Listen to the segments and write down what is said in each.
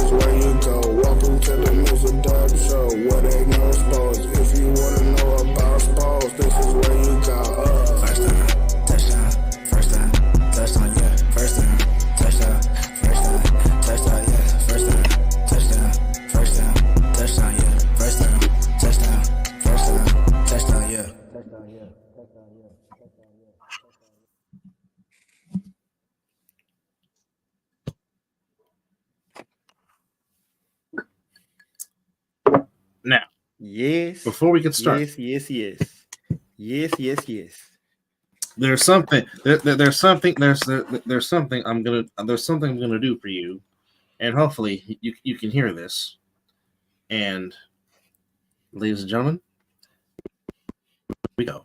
is where you go. Welcome to the Mizzle An Dub Show, where they know sports. If you wanna know about sports, this is where you go. First down, touchdown, first down, touchdown, yeah. First down, touchdown, yeah. First down, touchdown, touchdown, yeah. First down, touchdown, yeah. Now, Yes. before we get started, Yes. there's something I'm gonna do for you, and hopefully you can hear this. And ladies and gentlemen, here we go.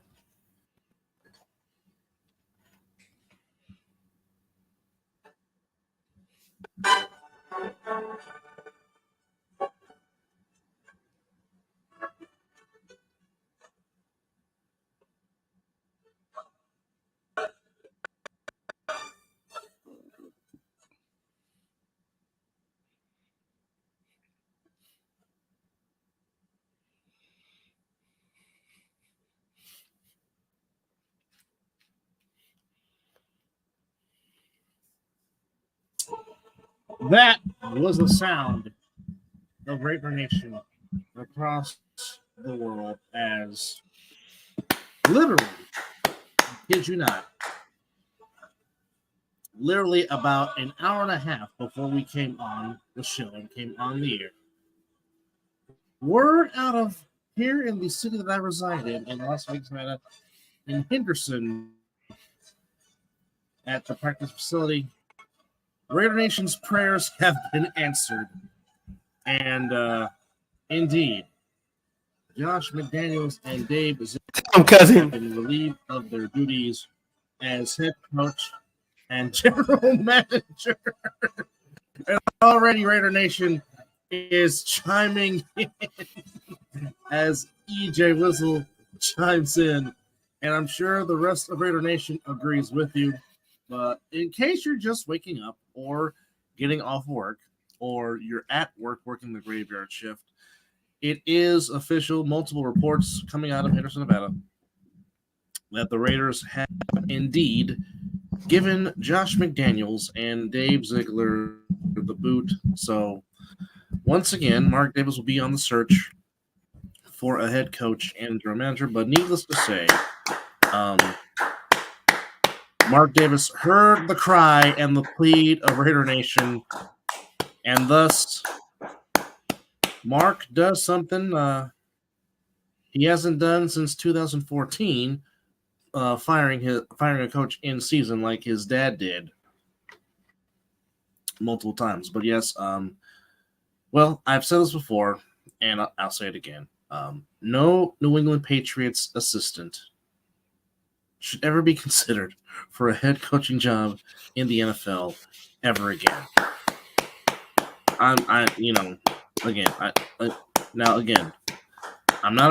That was the sound of Raider Nation across the world as literally, kid you not, literally about an hour and a half before we came on the show and came on the air. Word out of here in the city that I reside in Las Vegas, Nevada, in Henderson, at the practice facility, Raider Nation's prayers have been answered. And indeed, Josh McDaniels and Dave have been relieved of their duties as head coach and general manager. And already Raider Nation is chiming in as EJ Whistle chimes in. And I'm sure the rest of Raider Nation agrees with you. But in case you're just waking up or getting off work or you're at work working the graveyard shift, it is official, multiple reports coming out of Henderson, Nevada, that the Raiders have indeed given Josh McDaniels and Dave Ziegler the boot. So once again, Mark Davis will be on the search for a head coach and general manager. But needless to say, Mark Davis heard the cry and the plead of Raider Nation, and thus Mark does something he hasn't done since 2014, firing a coach in season like his dad did multiple times. But yes, well, I've said this before, and I'll say it again. No New England Patriots assistant should ever be considered for a head coaching job in the NFL ever again. I'm not a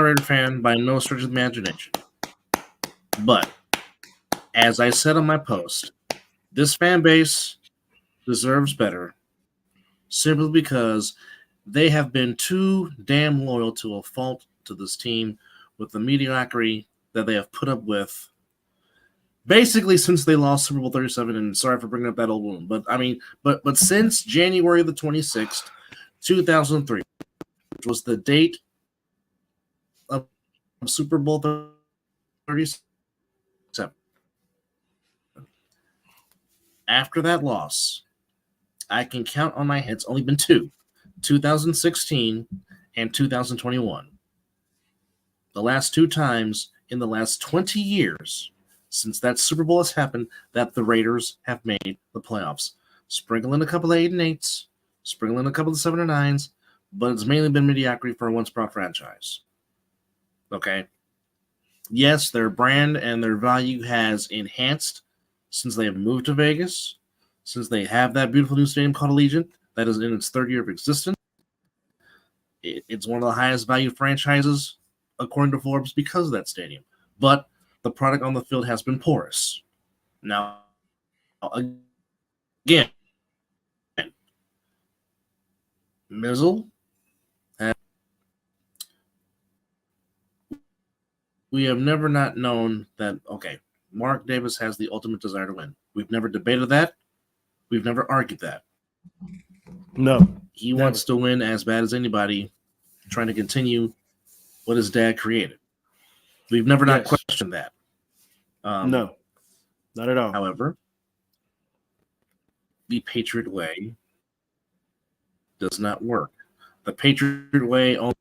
Raider fan by no stretch of the imagination. But as I said on my post, this fan base deserves better simply because they have been too damn loyal to a fault to this team with the mediocrity that they have put up with basically since they lost Super Bowl 37, and sorry for bringing up that old wound. But I mean, but since January the 26th, 2003, which was the date of Super Bowl 37. After that loss, I can count on my head. It's only been two, 2016 and 2021. The last two times in the last 20 years since that Super Bowl has happened that the Raiders have made the playoffs. Sprinkle in a couple of 8-8s, sprinkle in a couple of 7-9s, but it's mainly been mediocrity for a once-proud franchise. Okay? Yes, their brand and their value has enhanced since they have moved to Vegas, since they have that beautiful new stadium called Allegiant that is in its third year of existence. It's one of the highest value franchises, according to Forbes, because of that stadium. But the product on the field has been porous. Now, again, Mizzle, we have never not known that, okay, Mark Davis has the ultimate desire to win. We've never debated that. We've never argued that. No. He wants to win as bad as anybody, trying to continue what his dad created. We've never not questioned that. No, not at all. However, the Patriot way does not work. The Patriot way only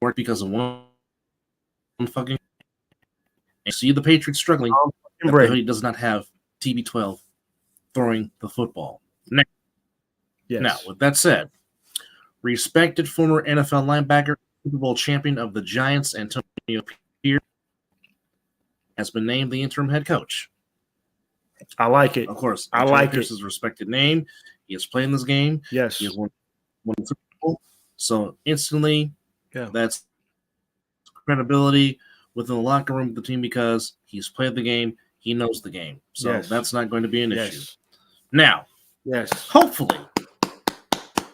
works because of one fucking. You see the Patriots struggling. He does not have TB12 throwing the football. Now, with that said, respected former NFL linebacker, Super Bowl champion of the Giants, Antonio Pierce, has been named the interim head coach. I like it. Of course, I like Pierce is a respected name. He has played in this game. Yes. He has won the Super Bowl. So instantly, that's credibility within the locker room of the team because he's played the game. He knows the game. So that's not going to be an issue. Now, hopefully,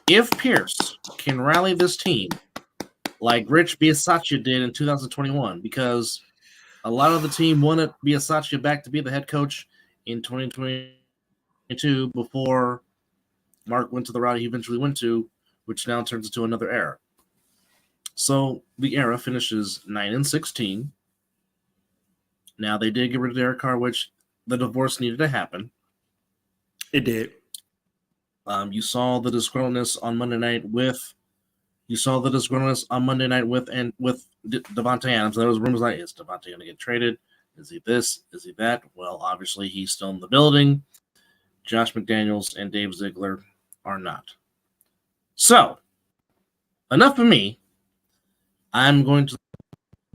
if Pierce can rally this team like Rich Bisaccia did in 2021, because a lot of the team wanted Bisaccia back to be the head coach in 2022 before Mark went to the route he eventually went to, which now turns into another era. So the era finishes 9-16. Now they did get rid of Derek Carr, which the divorce needed to happen. It did. You saw the disgruntledness on Monday night with Devontae Adams. There was rumors like, is Devontae going to get traded? Is he this? Is he that? Well, obviously he's still in the building. Josh McDaniels and Dave Ziegler are not. So, enough of me. I'm going to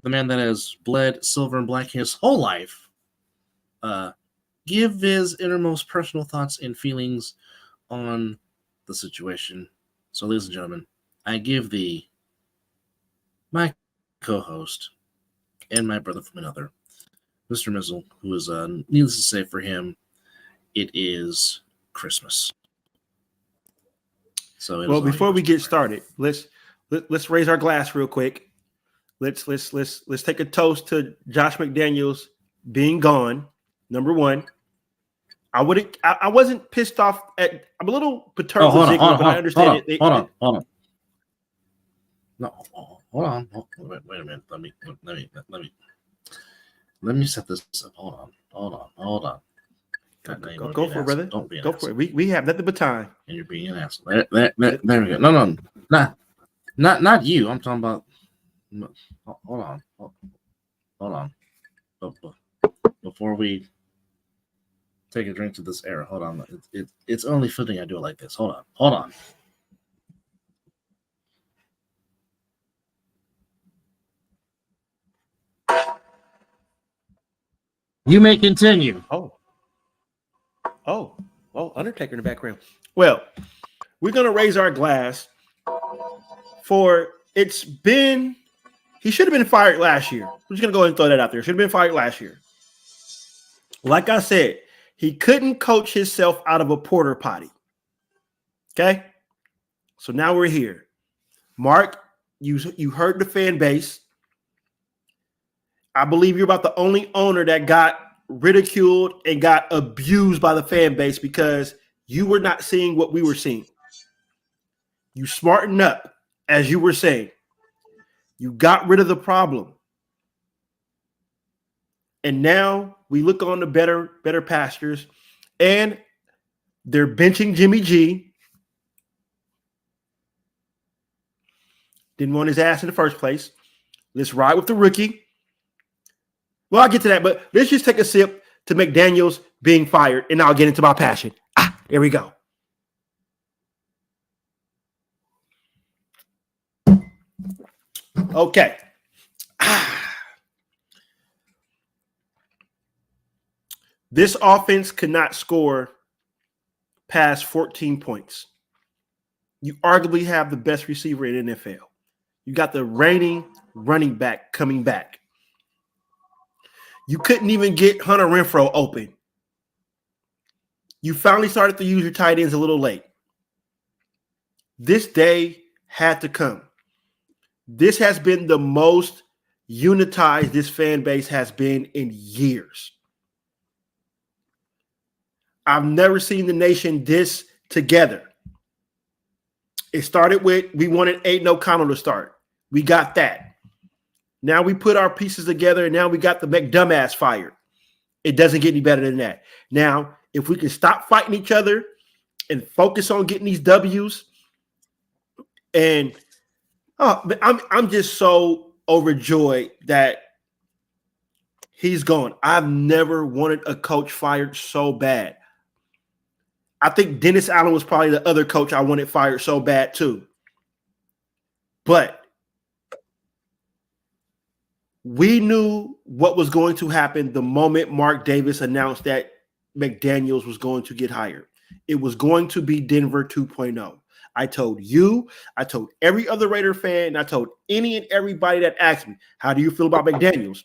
the man that has bled silver and black his whole life. Give his innermost personal thoughts and feelings on the situation. So, ladies and gentlemen, I give my co-host and my brother from another, Mr. Mizzle, who is, needless to say for him, it is Christmas. So, well, before we get started, let's raise our glass real quick. Let's take a toast to Josh McDaniels being gone. Number one. I wasn't pissed off at. I'm a little perturbed with Ziegler, but I understand it. Hold on. No, hold on. Wait a minute. Let me set this up. Hold on. Go for it, brother. Don't be an go asshole. for it. We have nothing but time. And you're being an asshole. There we go. No, not you. I'm talking about. Hold on. Before we take a drink to this era. Hold on. It's only fitting I do it like this. Hold on. You may continue. Oh, Undertaker in the background. Well, we're going to raise our glass for he should have been fired last year. We're just going to go ahead and throw that out there. Should have been fired last year. Like I said, he couldn't coach himself out of a porta potty. Okay? So now we're here. Mark, you heard the fan base. I believe you're about the only owner that got ridiculed and got abused by the fan base because you were not seeing what we were seeing. You smartened up, as you were saying. You got rid of the problem. And now we look on the better pastures, and they're benching Jimmy G. Didn't want his ass in the first place. Let's ride with the rookie. Well, I'll get to that, but let's just take a sip to McDaniels being fired, and I'll get into my passion. There we go. Okay. This offense could not score past 14 points. You arguably have the best receiver in the NFL. You got the reigning running back coming back. You couldn't even get Hunter Renfrow open. You finally started to use your tight ends a little late. This day had to come. This has been the most unitized this fan base has been in years. I've never seen the nation this together. It started with we wanted Aiden O'Connell to start. We got that. Now we put our pieces together, and now we got the McDumbass fired. It doesn't get any better than that. Now, if we can stop fighting each other and focus on getting these W's, and I'm just so overjoyed that he's gone. I've never wanted a coach fired so bad. I think Dennis Allen was probably the other coach I wanted fired so bad too. But we knew what was going to happen the moment Mark Davis announced that McDaniels was going to get hired. It was going to be Denver 2.0. I told you, I told every other Raider fan, and I told any and everybody that asked me, how do you feel about McDaniels?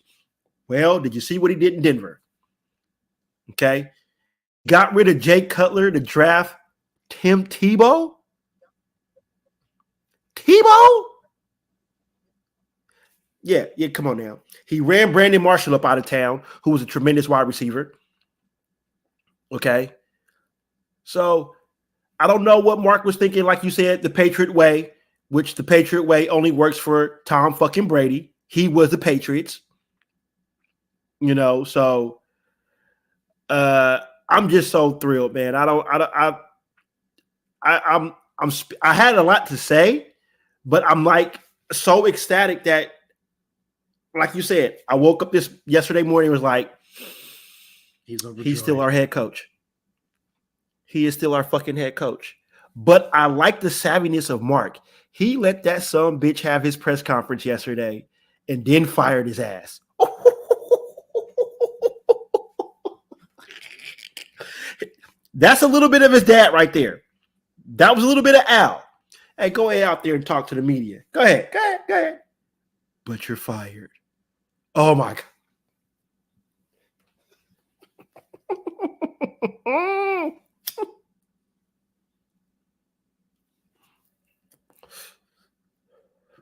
Well, did you see what he did in Denver? Okay. Got rid of Jay Cutler to draft Tim Tebow? Tebow? Yeah, come on now. He ran Brandon Marshall up out of town, who was a tremendous wide receiver. Okay. So I don't know what Mark was thinking, like you said, the Patriot way, which the Patriot way only works for Tom fucking Brady. He was the Patriots. You know, so I'm just so thrilled, man. I had a lot to say, but I'm like so ecstatic that, like you said, I woke up this yesterday morning and was like, he's still our head coach. He is still our fucking head coach. But I like the savviness of Mark. He let that son bitch have his press conference yesterday and then fired his ass. That's a little bit of his dad right there. That was a little bit of Al. Hey, go ahead out there and talk to the media. Go ahead. But you're fired. Oh, my God.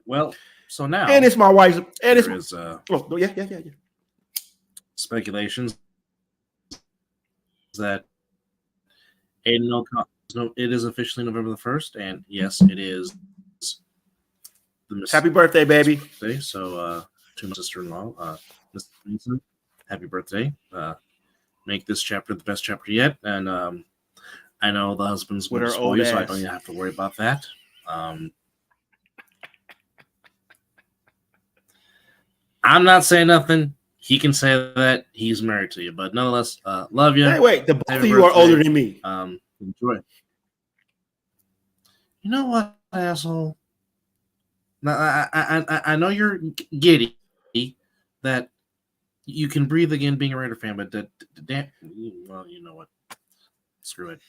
Well, so now, and it's my wife's, and it's is, yeah. speculations that Aiden O'Connell, it is officially November the 1st, and yes, it is the happy birthday, baby. Birthday. So to my sister-in-law, Miss Vincent, happy birthday. Make this chapter the best chapter yet, and I know the husband's going to spoil you, so I don't even have to worry about that. I'm not saying nothing. He can say that he's married to you, but nonetheless, love you. Hey, wait, the both of you are older than me. Enjoy. You know what, asshole? Now, I know you're giddy that you can breathe again being a Raider fan, but well, you know what? Screw it.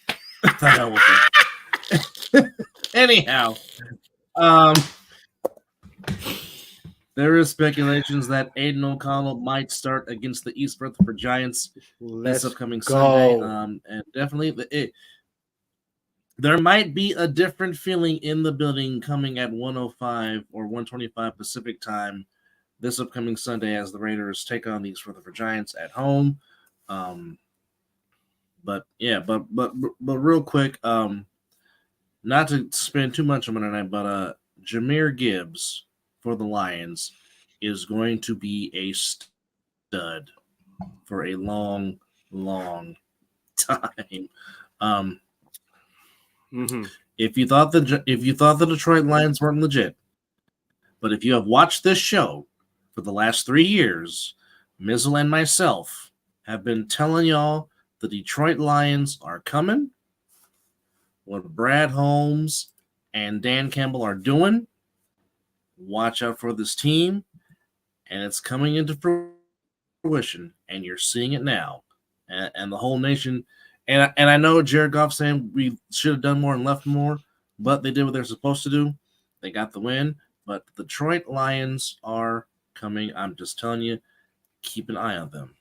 The hell with it. Anyhow, there is speculations that Aiden O'Connell might start against the East Rutherford Giants this upcoming Sunday. And definitely, there might be a different feeling in the building coming at 105 or 125 Pacific time this upcoming Sunday as the Raiders take on the East Rutherford Giants at home. But real quick, not to spend too much on it tonight, but Jahmyr Gibbs for the Lions is going to be a stud for a long, long time. If you thought the Detroit Lions weren't legit, but if you have watched this show for the last 3 years, Mizzle and myself have been telling y'all the Detroit Lions are coming. What Brad Holmes and Dan Campbell are doing, watch out for this team, and it's coming into fruition, and you're seeing it now, and the whole nation. And I know Jared Goff saying we should have done more and left more, but they did what they're supposed to do. They got the win, but the Detroit Lions are coming. I'm just telling you, keep an eye on them.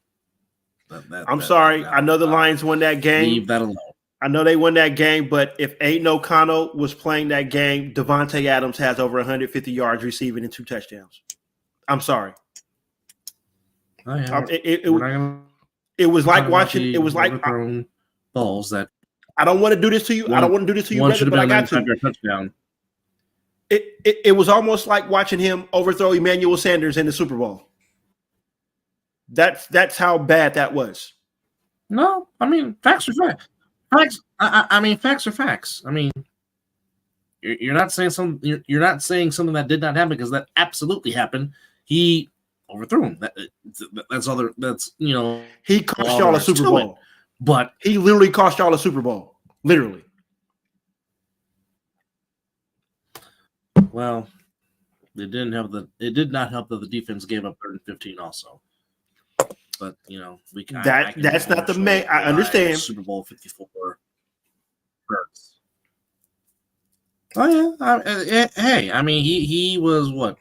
I'm sorry. I know the Lions won that game. Leave that alone. I know they won that game, but if Aiden O'Connell was playing that game, Devontae Adams has over 150 yards receiving and 2 touchdowns. I'm sorry. Oh, yeah. It was like watching. It was like balls that I don't want to do this to you. I don't want to do this to you, brother, but I got to. Touchdown. It was almost like watching him overthrow Emmanuel Sanders in the Super Bowl. That's how bad that was. No, I mean facts are facts. Facts. I mean facts are facts. I mean, you're not saying something. You're not saying something that did not happen because that absolutely happened. He overthrew him. That's other. That's he cost y'all a Super Bowl. But he literally cost y'all a Super Bowl. Literally. Well, it did not help that the defense gave up 3rd and 15 also. But we can. That's not the main. I understand. Super Bowl 54. Oh yeah. Hey, I mean he was what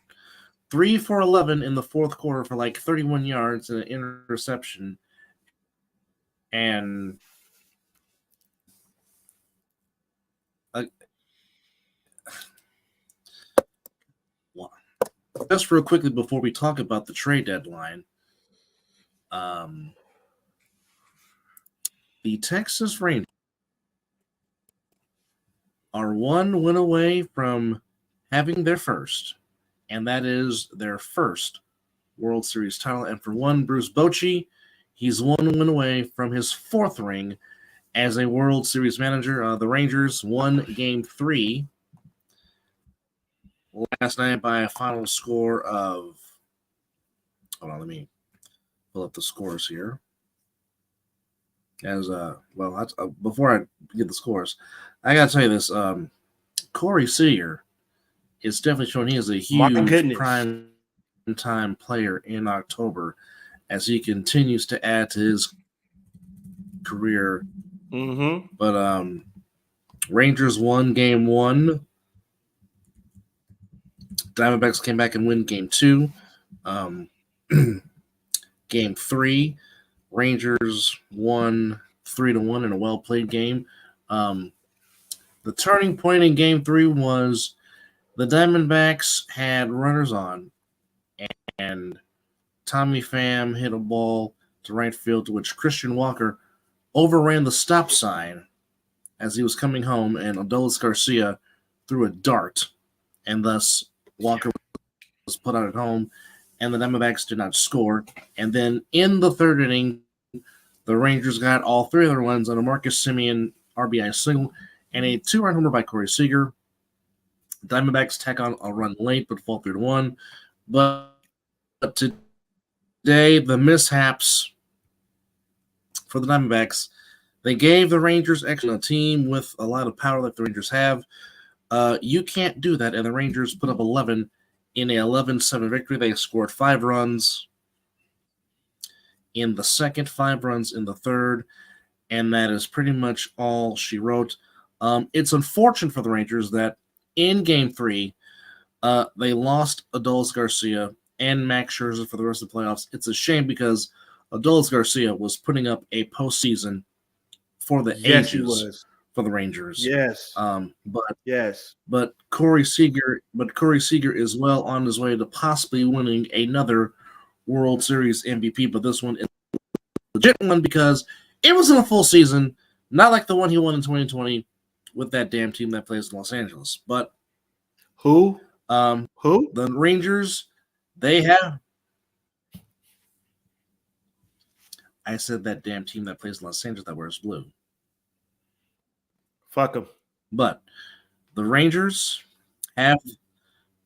3 for 11 in the 4th quarter for like 31 yards and an interception, and just real quickly before we talk about the trade deadline. The Texas Rangers are 1 win away from having their first, and that is their first World Series title. And for one, Bruce Bochy, he's 1 win away from his 4th ring as a World Series manager. The Rangers won Game 3 last night by a final score of. Hold on, let me pull up the scores here. Before I get the scores, I gotta tell you this: Corey Seager is definitely showing he is a huge prime time player in October as he continues to add to his career. Mm-hmm. But Rangers won Game 1. Diamondbacks came back and win Game 2. Game 3, Rangers won 3-1 in a well-played game. The turning point in Game 3 was the Diamondbacks had runners on, and Tommy Pham hit a ball to right field, to which Christian Walker overran the stop sign as he was coming home, and Adolis Garcia threw a dart, and thus Walker was put out at home, and the Diamondbacks did not score. And then in the 3rd inning, the Rangers got all 3 of their runs on a Marcus Semien RBI single and a 2-run homer by Corey Seager. The Diamondbacks tack on a run late, but fall 3-1. But today, the mishaps for the Diamondbacks, they gave the Rangers a team with a lot of power like the Rangers have. You can't do that, and the Rangers put up 11 in an 11-7 victory. They scored 5 runs in the 2nd, 5 runs in the 3rd, and that is pretty much all she wrote. It's unfortunate for the Rangers that in Game 3, they lost Adolis Garcia and Max Scherzer for the rest of the playoffs. It's a shame because Adolis Garcia was putting up a postseason for the ages for the Rangers. Yes. But Corey Seager is well on his way to possibly winning another World Series MVP, but this one is a legit one because it wasn't a full season, not like the one he won in 2020 with that damn team that plays in Los Angeles. But who? The Rangers, they have. I said that damn team that plays in Los Angeles that wears blue. Fuck them. But the Rangers have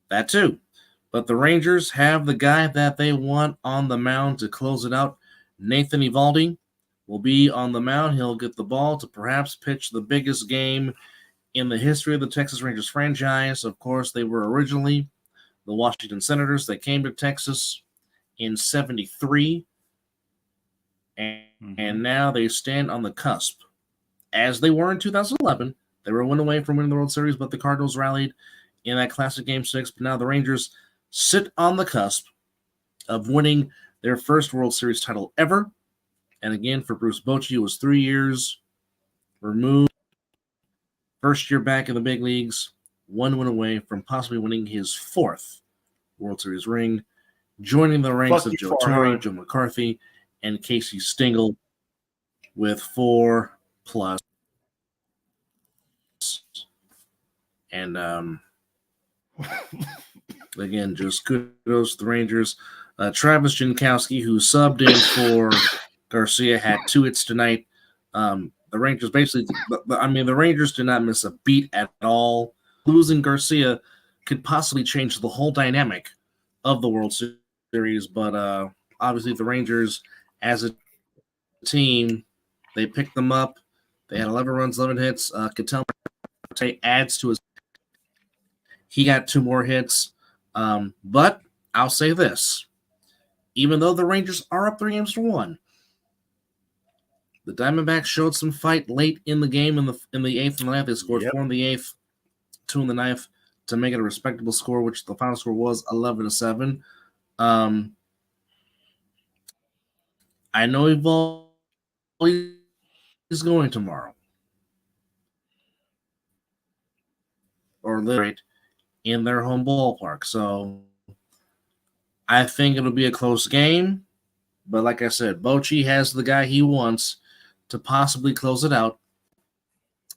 that too. But the Rangers have the guy that they want on the mound to close it out. Nathan Eovaldi will be on the mound. He'll get the ball to perhaps pitch the biggest game in the history of the Texas Rangers franchise. Of course, they were originally the Washington Senators. They came to Texas in 1973. And now they stand on the cusp. As they were in 2011, they were 1 away from winning the World Series, but the Cardinals rallied in that classic Game 6. But now the Rangers sit on the cusp of winning their first World Series title ever. And again, for Bruce Bochy, it was 3 years removed. First year back in the big leagues, 1 win away from possibly winning his 4th World Series ring, joining the ranks of Joe Torre, Joe McCarthy, and Casey Stengel with 4+. And again, just kudos to the Rangers. Travis Jankowski, who subbed in for Garcia, had 2 hits tonight. The Rangers the Rangers did not miss a beat at all. Losing Garcia could possibly change the whole dynamic of the World Series, but obviously the Rangers, as a team, they picked them up. They had 11 runs, 11 hits. Ketel adds to his. He got 2 more hits. But I'll say this: even though the Rangers are up 3-1, the Diamondbacks showed some fight late in the game in the 8th and the 9th. They scored 4 in the 8th, 2 in the 9th to make it a respectable score, which the final score was 11-7. I know Evolve is going tomorrow, or literally in their home ballpark. So I think it'll be a close game. But like I said, Bochy has the guy he wants to possibly close it out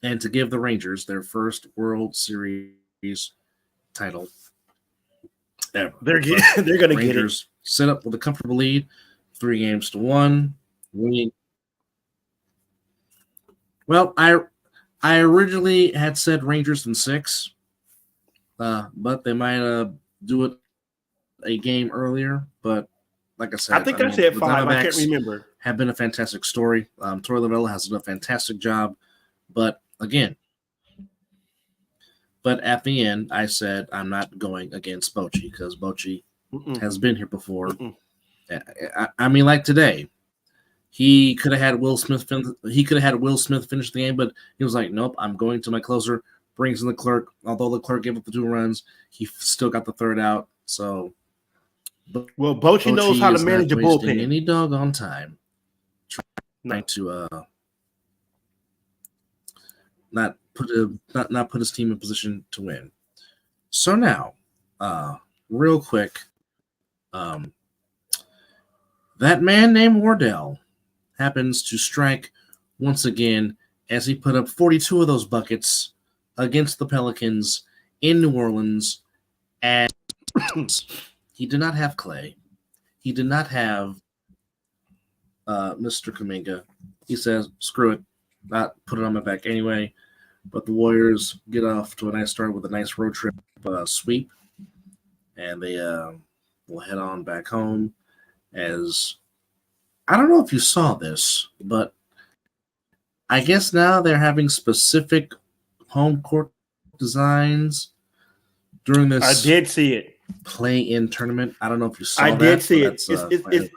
and to give the Rangers their first World Series title ever. They're going to get it. Sit up with a comfortable lead, 3-1, winning. Well, I originally had said Rangers in 6, but they might do it a game earlier. But like I said, I think I said 5. I can't remember. Have been a fantastic story. Torey Lovella has done a fantastic job, but again, at the end, I said I'm not going against Bochy because Bochy has been here before. I mean, like today, he could have had Will Smith. He could have had Will Smith finish the game, but he was like, "Nope, I'm going to my closer." Brings in the clerk. Although the clerk gave up the 2 runs, he still got the 3rd out. So, well, Bochy knows how to manage a bullpen. Any doggone time trying to not put his team in position to win. So now, real quick, that man named Wardell happens to strike once again as he put up 42 of those buckets against the Pelicans in New Orleans, and he did not have Clay. He did not have Mr. Kuminga. He says, screw it, not put it on my back anyway. But the Warriors get off to a nice start with a nice road trip sweep, and they will head on back home. As I don't know if you saw this, but I guess now they're having specific home court designs during this. I did see it. Play-in tournament. I don't know if you saw I that. Did see it.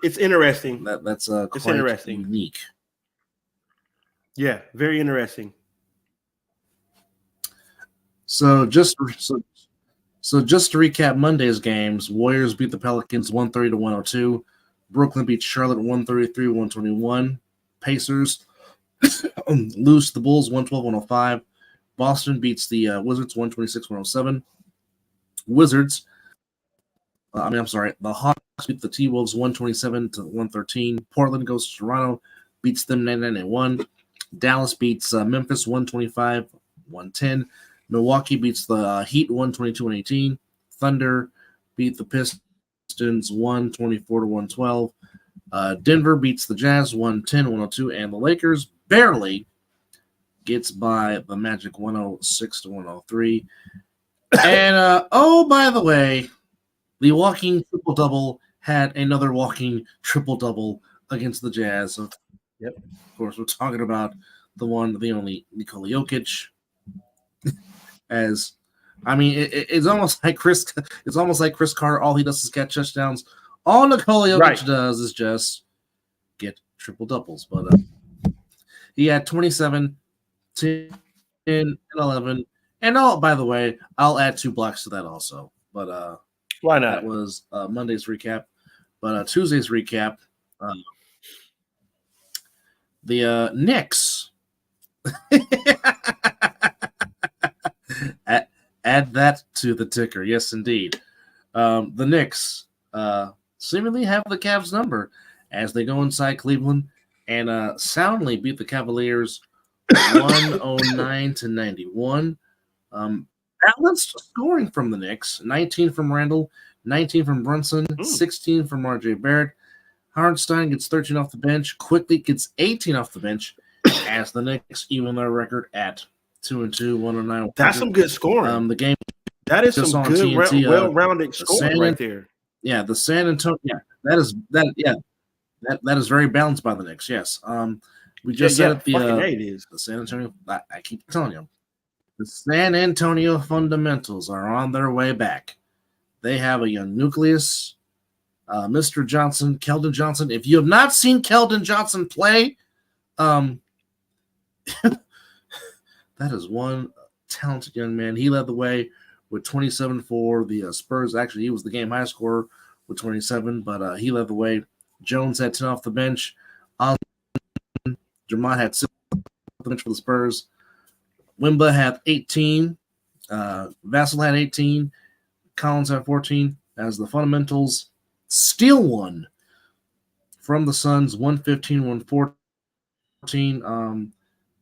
It's interesting. That's it's quite interesting. Unique. Yeah, very interesting. So just to recap Monday's games, Warriors beat the Pelicans 130-102. Brooklyn beat Charlotte 133-121. Pacers lose to the Bulls 112-105. Boston beats the Wizards 126-107. The Hawks beat the T-Wolves 127-113. Portland goes to Toronto, beats them 99-1. Dallas beats Memphis 125-110. Milwaukee beats the Heat 122-118. Thunder beat the Pistons 124-112. Denver beats the Jazz 110-102. And the Lakers barely gets by the Magic 106-103. And, by the way, the walking triple-double had another walking triple-double against the Jazz. So, yep. Of course, we're talking about the one, the only Nikola Jokic. It's almost like Chris Carter. All he does is catch touchdowns. All Nikola Jokic does is just get triple doubles. But he had 27, 10, and 11. And by the way, I'll add 2 blocks to that also. But why not? That was Monday's recap. But Tuesday's recap, the Knicks Add that to the ticker. Yes, indeed. The Knicks seemingly have the Cavs number as they go inside Cleveland and soundly beat the Cavaliers 109-91. Balanced scoring from the Knicks: 19 from Randall, 19 from Brunson, 16 from RJ Barrett. Hardenstein gets 13 off the bench. Quickly gets 18 off the bench as the Knicks even their record at 2-2, 109. That's some good scoring. The game that is some good, TNT, well-rounded scoring right there. Yeah, the San Antonio. Yeah, that is very balanced by the Knicks. Yes. We just said the San Antonio. I keep telling you, the San Antonio fundamentals are on their way back. They have a young nucleus. Mr. Johnson, Keldon Johnson. If you have not seen Keldon Johnson play, that is one talented young man. He led the way with 27 for the Spurs. Actually, he was the game high scorer with 27, but he led the way. Jones had 10 off the bench. Jermont had 6 off the bench for the Spurs. Wimba had 18. Vassell had 18. Collins had 14. As the fundamentals steal one from the Suns, 115-114.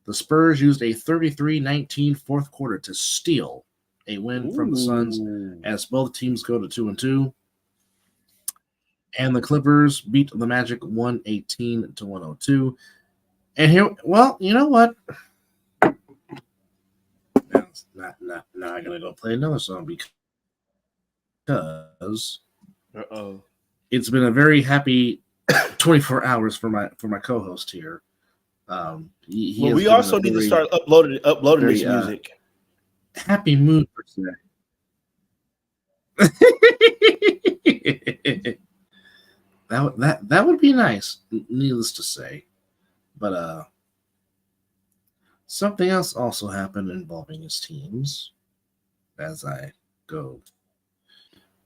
The Spurs used a 33-19 fourth quarter to steal a win from the Suns as both teams go to 2-2. And the Clippers beat the Magic 118-102. And here, well, you know what? Now I'm gonna go play another song because it's been a very happy 24 hours for my co-host here. We also need to start uploading this music. Happy mood for today. that would be nice, needless to say. But something else also happened involving his teams. As I go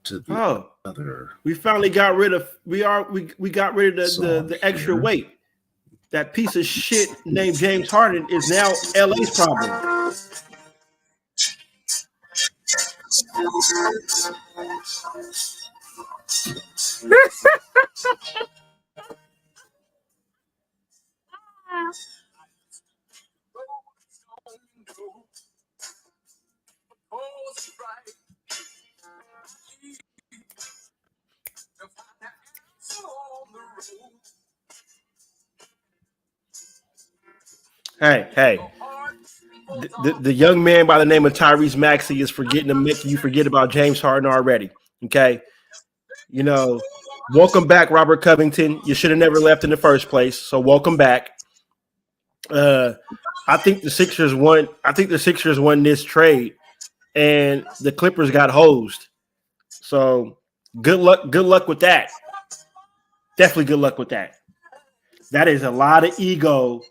to the other, we finally got rid of we got rid of the extra weight. That piece of shit named James Harden is now LA's problem. Hey. The young man by the name of Tyrese Maxey is forgetting to make you forget about James Harden already. Okay. You know, welcome back, Robert Covington. You should have never left in the first place. So welcome back. I think the Sixers won this trade, and the Clippers got hosed. So good luck with that. Definitely good luck with that. That is a lot of ego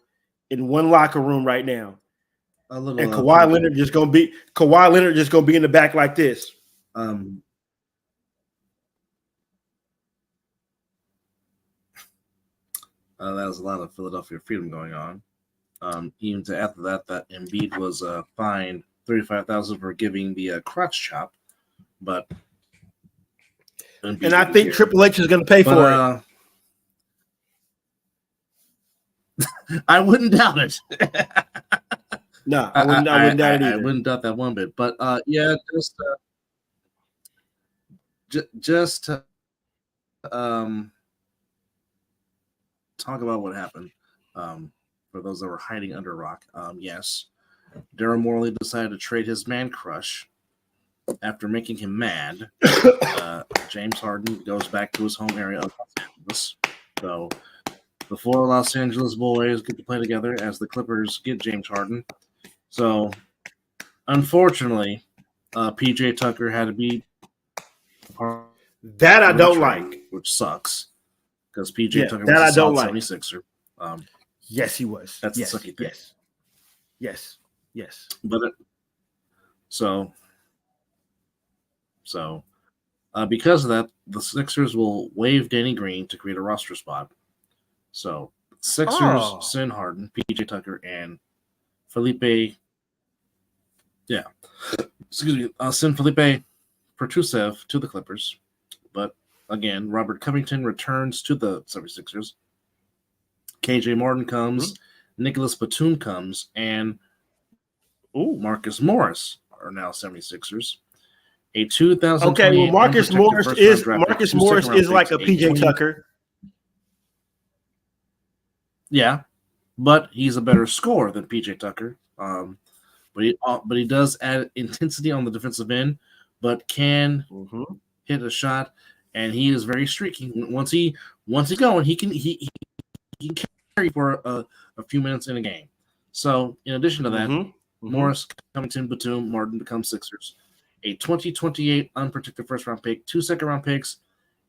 in one locker room right now. And Kawhi Leonard just gonna be in the back like this. That was a lot of Philadelphia freedom going on. Even to after that Embiid was fined $35,000 for giving the crotch chop, but and I think Triple H is going to pay for it. I wouldn't doubt it. No, I wouldn't doubt it either. I wouldn't doubt that one bit. But yeah, just to talk about what happened. For those that were hiding under a rock, yes, Daryl Morey decided to trade his man crush after making him mad. James Harden goes back to his home area of Los Angeles. So the 4 Los Angeles boys get to play together as the Clippers get James Harden. So unfortunately, PJ Tucker had to be that I don't like, which sucks because PJ Tucker was a solid 76er. Yes, he was. That's the sucky thing. Yes. But because of that, the Sixers will waive Danny Green to create a roster spot. So Sixers send Harden, PJ Tucker, and Felipe. Yeah. Excuse me. Send Felipe Pertusev to the Clippers. But again, Robert Covington returns to the 76ers. KJ Martin comes. Nicholas Batum comes. And Marcus Morris are now 76ers. A 2000. Okay, well, Marcus Morris is like a PJ Tucker. Yeah, but he's a better scorer than PJ Tucker. But he does add intensity on the defensive end, but can hit a shot, and he is very streaky. Once he's going, he can carry for a few minutes in a game. So in addition to that, Morris, Covington, Batum, Martin become Sixers. A 2028 unprotected first-round pick, 2 second-round picks,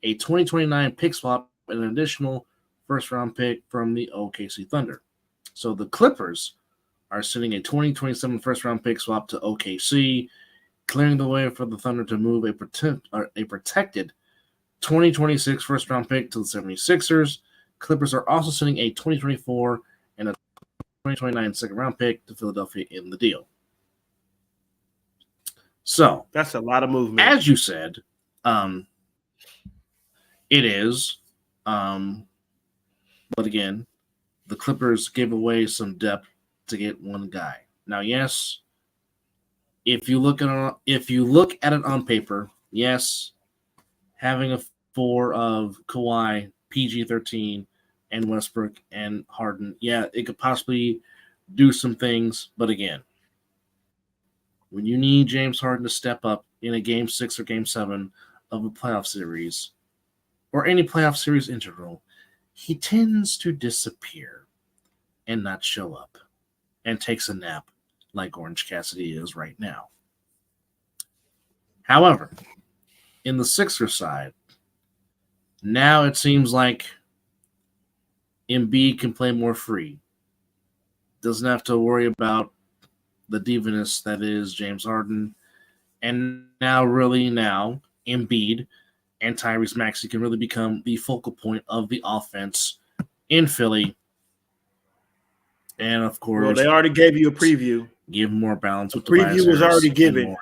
a 2029 pick swap, and an additional first-round pick from the OKC Thunder. So the Clippers are sending a 2027 first-round pick swap to OKC, clearing the way for the Thunder to move a protected 2026 first-round pick to the 76ers. Clippers are also sending a 2024 and a 2029 second-round pick to Philadelphia in the deal. So that's a lot of movement. As you said, it is. But again, the Clippers gave away some depth to get one guy. Now, yes, if you look at it on paper, yes, having a 4 of Kawhi, PG-13, and Westbrook and Harden, yeah, it could possibly do some things. But again, when you need James Harden to step up in a Game 6 or Game 7 of a playoff series or any playoff series in general, he tends to disappear and not show up and takes a nap like Orange Cassidy is right now. However, in the Sixers side, now it seems like Embiid can play more free. Doesn't have to worry about the diviness that is James Harden. And now Embiid and Tyrese Maxey can really become the focal point of the offense in Philly. And of course, they already gave you a preview. Give more balance. The preview was already given.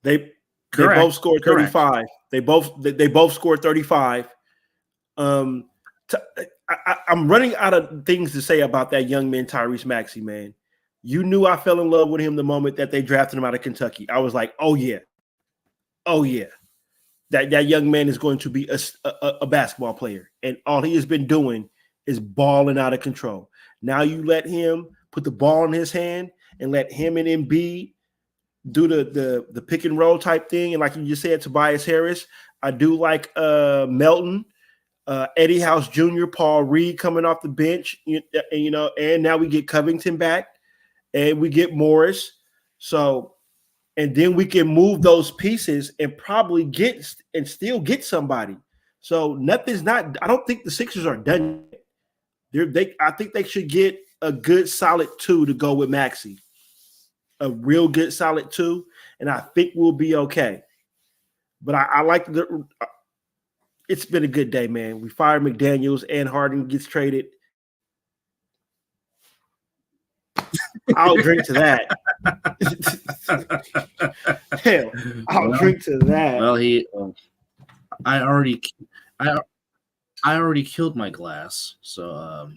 They both scored 35. They both scored 35. I'm running out of things to say about that young man, Tyrese Maxey, man. You knew I fell in love with him the moment that they drafted him out of Kentucky. I was like, oh yeah. That young man is going to be a basketball player. And all he has been doing is balling out of control. Now you let him put the ball in his hand and let him and Embiid do the pick and roll type thing. And like you just said, Tobias Harris, I do like Melton, Eddie House Jr., Paul Reed coming off the bench, and now we get Covington back and we get Morris. So, and then we can move those pieces and probably still get somebody. So I don't think the Sixers are done yet. I think they should get a good solid 2 to go with Maxey. A real good solid 2, and I think we'll be okay. But I like it's been a good day, man. We fired McDaniels and Harden gets traded. I'll drink to that. Hell, I'll drink to that. Well, I already killed my glass, so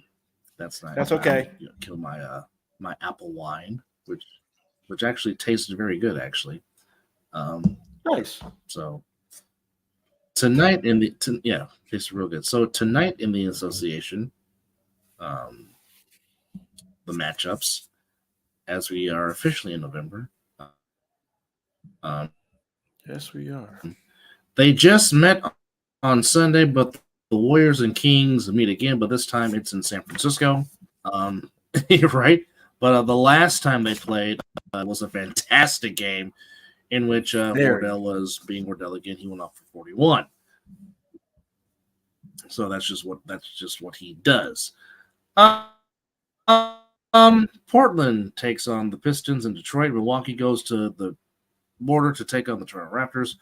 that's nice. That's okay. Killed my my apple wine, which actually tasted very good, actually. Nice. So tonight tasted real good. So tonight in the association, the matchups, as we are officially in November. Yes, we are. They just met on Sunday, but the Warriors and Kings meet again, but this time it's in San Francisco. Right? But the last time they played was a fantastic game in which Wardell was being Wardell again. He went off for 41. So that's just what he does. Portland takes on the Pistons in Detroit. Milwaukee goes to the border to take on the Toronto Raptors.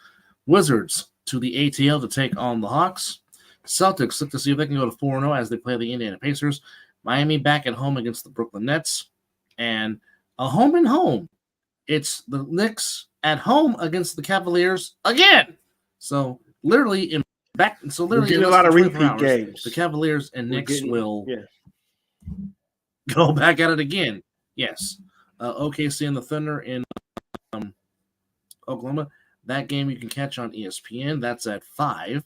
Wizards to the ATL to take on the Hawks. Celtics look to see if they can go to 4-0 as they play the Indiana Pacers. Miami back at home against the Brooklyn Nets. And a home and home. It's the Knicks at home against the Cavaliers again. So literally in getting a lot of repeat games. The Cavaliers and Knicks will go back at it again. Yes. OKC and the Thunder in Oklahoma. That game you can catch on ESPN. That's at 5.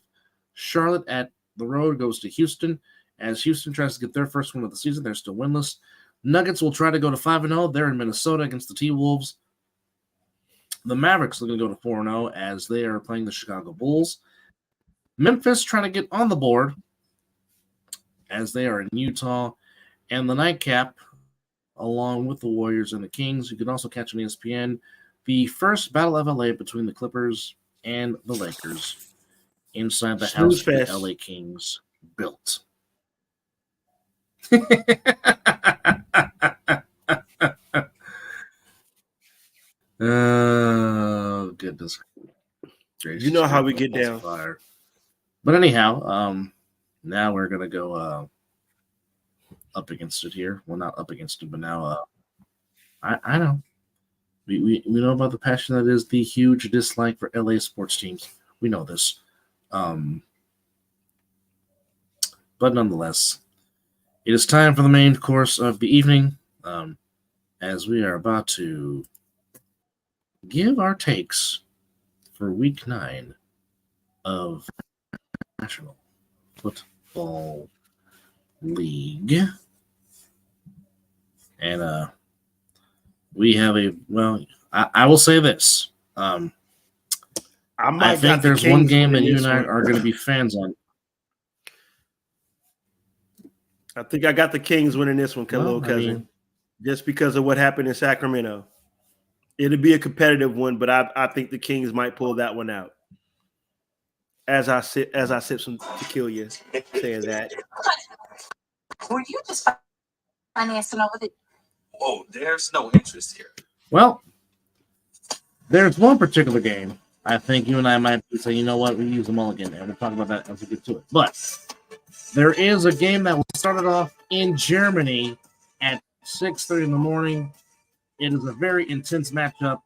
Charlotte at the road goes to Houston. As Houston tries to get their first win of the season, they're still winless. Nuggets will try to go to 5-0. They're in Minnesota against the T-Wolves. The Mavericks are going to go to 4-0 as they are playing the Chicago Bulls. Memphis trying to get on the board as they are in Utah. And the nightcap, along with the Warriors and the Kings, you can also catch on ESPN the first Battle of LA between the Clippers and the Lakers inside the house the LA Kings built. Oh, goodness gracious. You know how we get down. Fire. But anyhow, now we're going to go up against it here. Well, not up against it, but now I know. We know about the passion that is the huge dislike for LA sports teams. We know this. But nonetheless, it is time for the main course of the evening, as we are about to give our takes for Week 9 of National Football League. And we have I will say this. I think there's one game that you and I are going to be fans on. I think I got the Kings winning this one, little cousin, just because of what happened in Sacramento. It'll be a competitive one, but I think the Kings might pull that one out. As I sip some tequila, saying that. Were you just financing over the? Oh, there's no interest here. Well, there's one particular game I think you and I might say, you know what, we use them all again, and we'll talk about that as we get to it. But there is a game that was started off in Germany at 6:30 in the morning. It is a very intense matchup.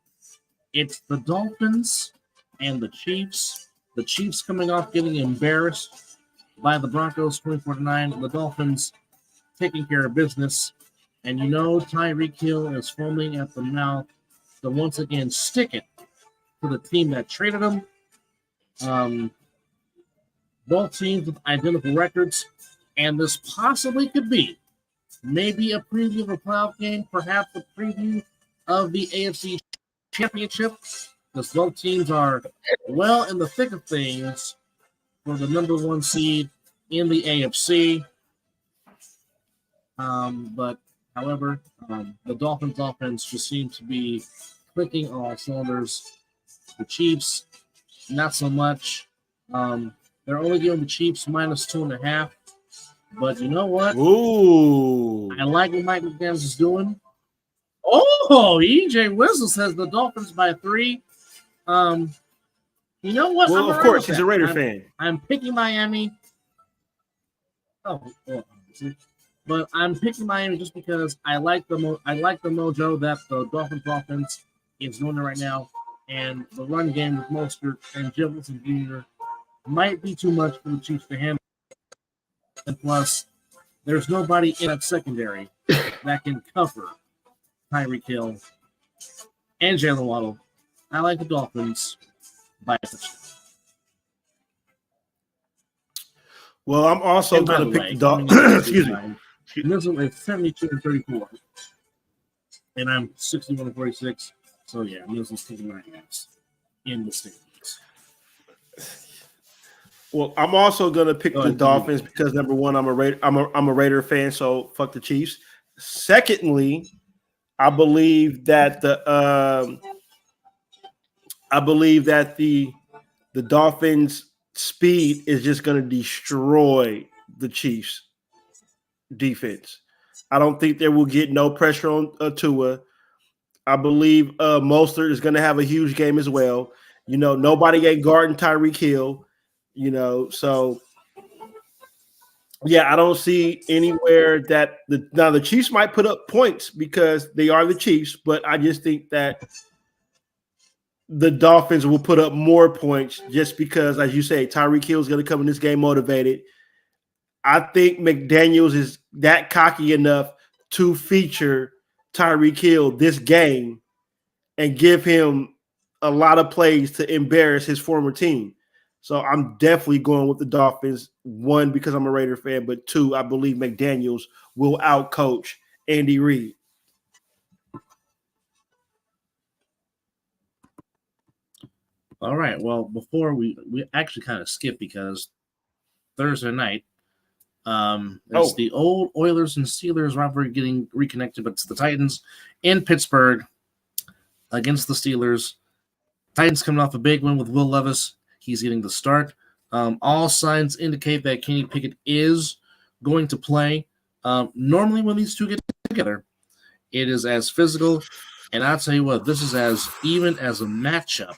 It's the Dolphins and the Chiefs. The Chiefs coming off getting embarrassed by the Broncos 24-9. The Dolphins taking care of business. And you know Tyreek Hill is foaming at the mouth to once again stick it to the team that traded him. Both teams with identical records. And this possibly could be maybe a preview of a playoff game, perhaps a preview of the AFC Championship, because both teams are well in the thick of things for the number 1 seed in the AFC. But however, the Dolphins offense just seems to be clicking on all cylinders. The Chiefs, not so much. They're only giving the Chiefs -2.5. But you know what? Ooh. I like what Mike McDaniels is doing. Oh, EJ Whistle says the Dolphins by 3. You know what? Well, of course, he's a Raider fan. I'm picking Miami. But I'm picking Miami just because I like the mojo that the Dolphins offense is doing right now, and the run game with Mostert and Jefferson Jr. might be too much for the Chiefs to handle. And plus, there's nobody in that secondary that can cover Tyreek Hill and Jalen Waddle. I like the Dolphins by a touchdown. Well, I'm also going to pick the Dolphins. Excuse me. Mizzle is 72-34, and I'm 61-46. So yeah, Mizzle's kicking my ass in the standings. Well, I'm also going to pick the Dolphins because number 1, I'm a Raider fan, so fuck the Chiefs. Secondly, I believe that the Dolphins' speed is just going to destroy the Chiefs' defense. I don't think they will get no pressure on Tua. I believe Mostert is going to have a huge game as well. You know, nobody ain't guarding Tyreek Hill. You know, so Yeah, I don't see anywhere that the Chiefs might put up points because they are the Chiefs, but I just think that the Dolphins will put up more points just because, as you say, Tyreek Hill is going to come in this game motivated. I think McDaniels is that cocky enough to feature Tyreek Hill this game and give him a lot of plays to embarrass his former team. So I'm definitely going with the Dolphins. One, because I'm a Raider fan, but two, I believe McDaniels will outcoach Andy Reid. All right. Well, before we actually kind of skip because Thursday night, it's the old Oilers and Steelers rivalry getting reconnected, but it's the Titans in Pittsburgh against the Steelers. Titans coming off a big win with Will Levis. He's getting the start. All signs indicate that Kenny Pickett is going to play. Normally, when these two get together, it is as physical. And I'll tell you what, this is as even as a matchup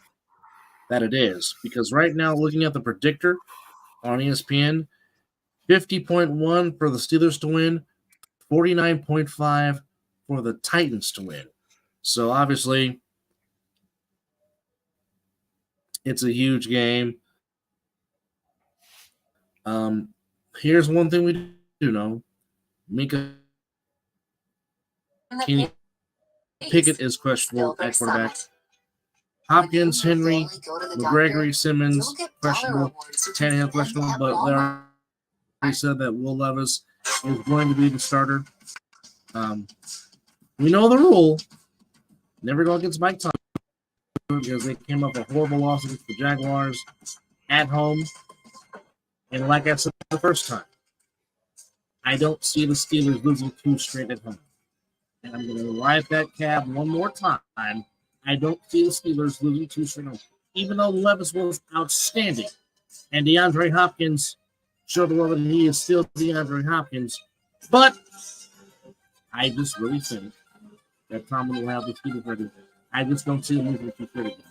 that it is. Because right now, looking at the predictor on ESPN, 50.1 for the Steelers to win, 49.5 for the Titans to win. So obviously, it's a huge game. Here's one thing we do know. Kenny Pickett is questionable at quarterback. Hopkins, Henry, McGregory, Simmons, questionable. Tannehill, questionable. But they already said that Will Levis is going to be the starter. We know the rule. Never go against Mike Tomlin because they came up with a horrible loss against the Jaguars at home. And like I said the first time, I don't see the Steelers losing 2 straight at home. And I'm going to ride that cab one more time. I don't see the Steelers losing 2 straight at home. Even though Levis was outstanding and DeAndre Hopkins showed the world that he is still DeAndre Hopkins. But I just really think that Tomlin will have the Steelers ready. I just don't see them losing 2 straight again.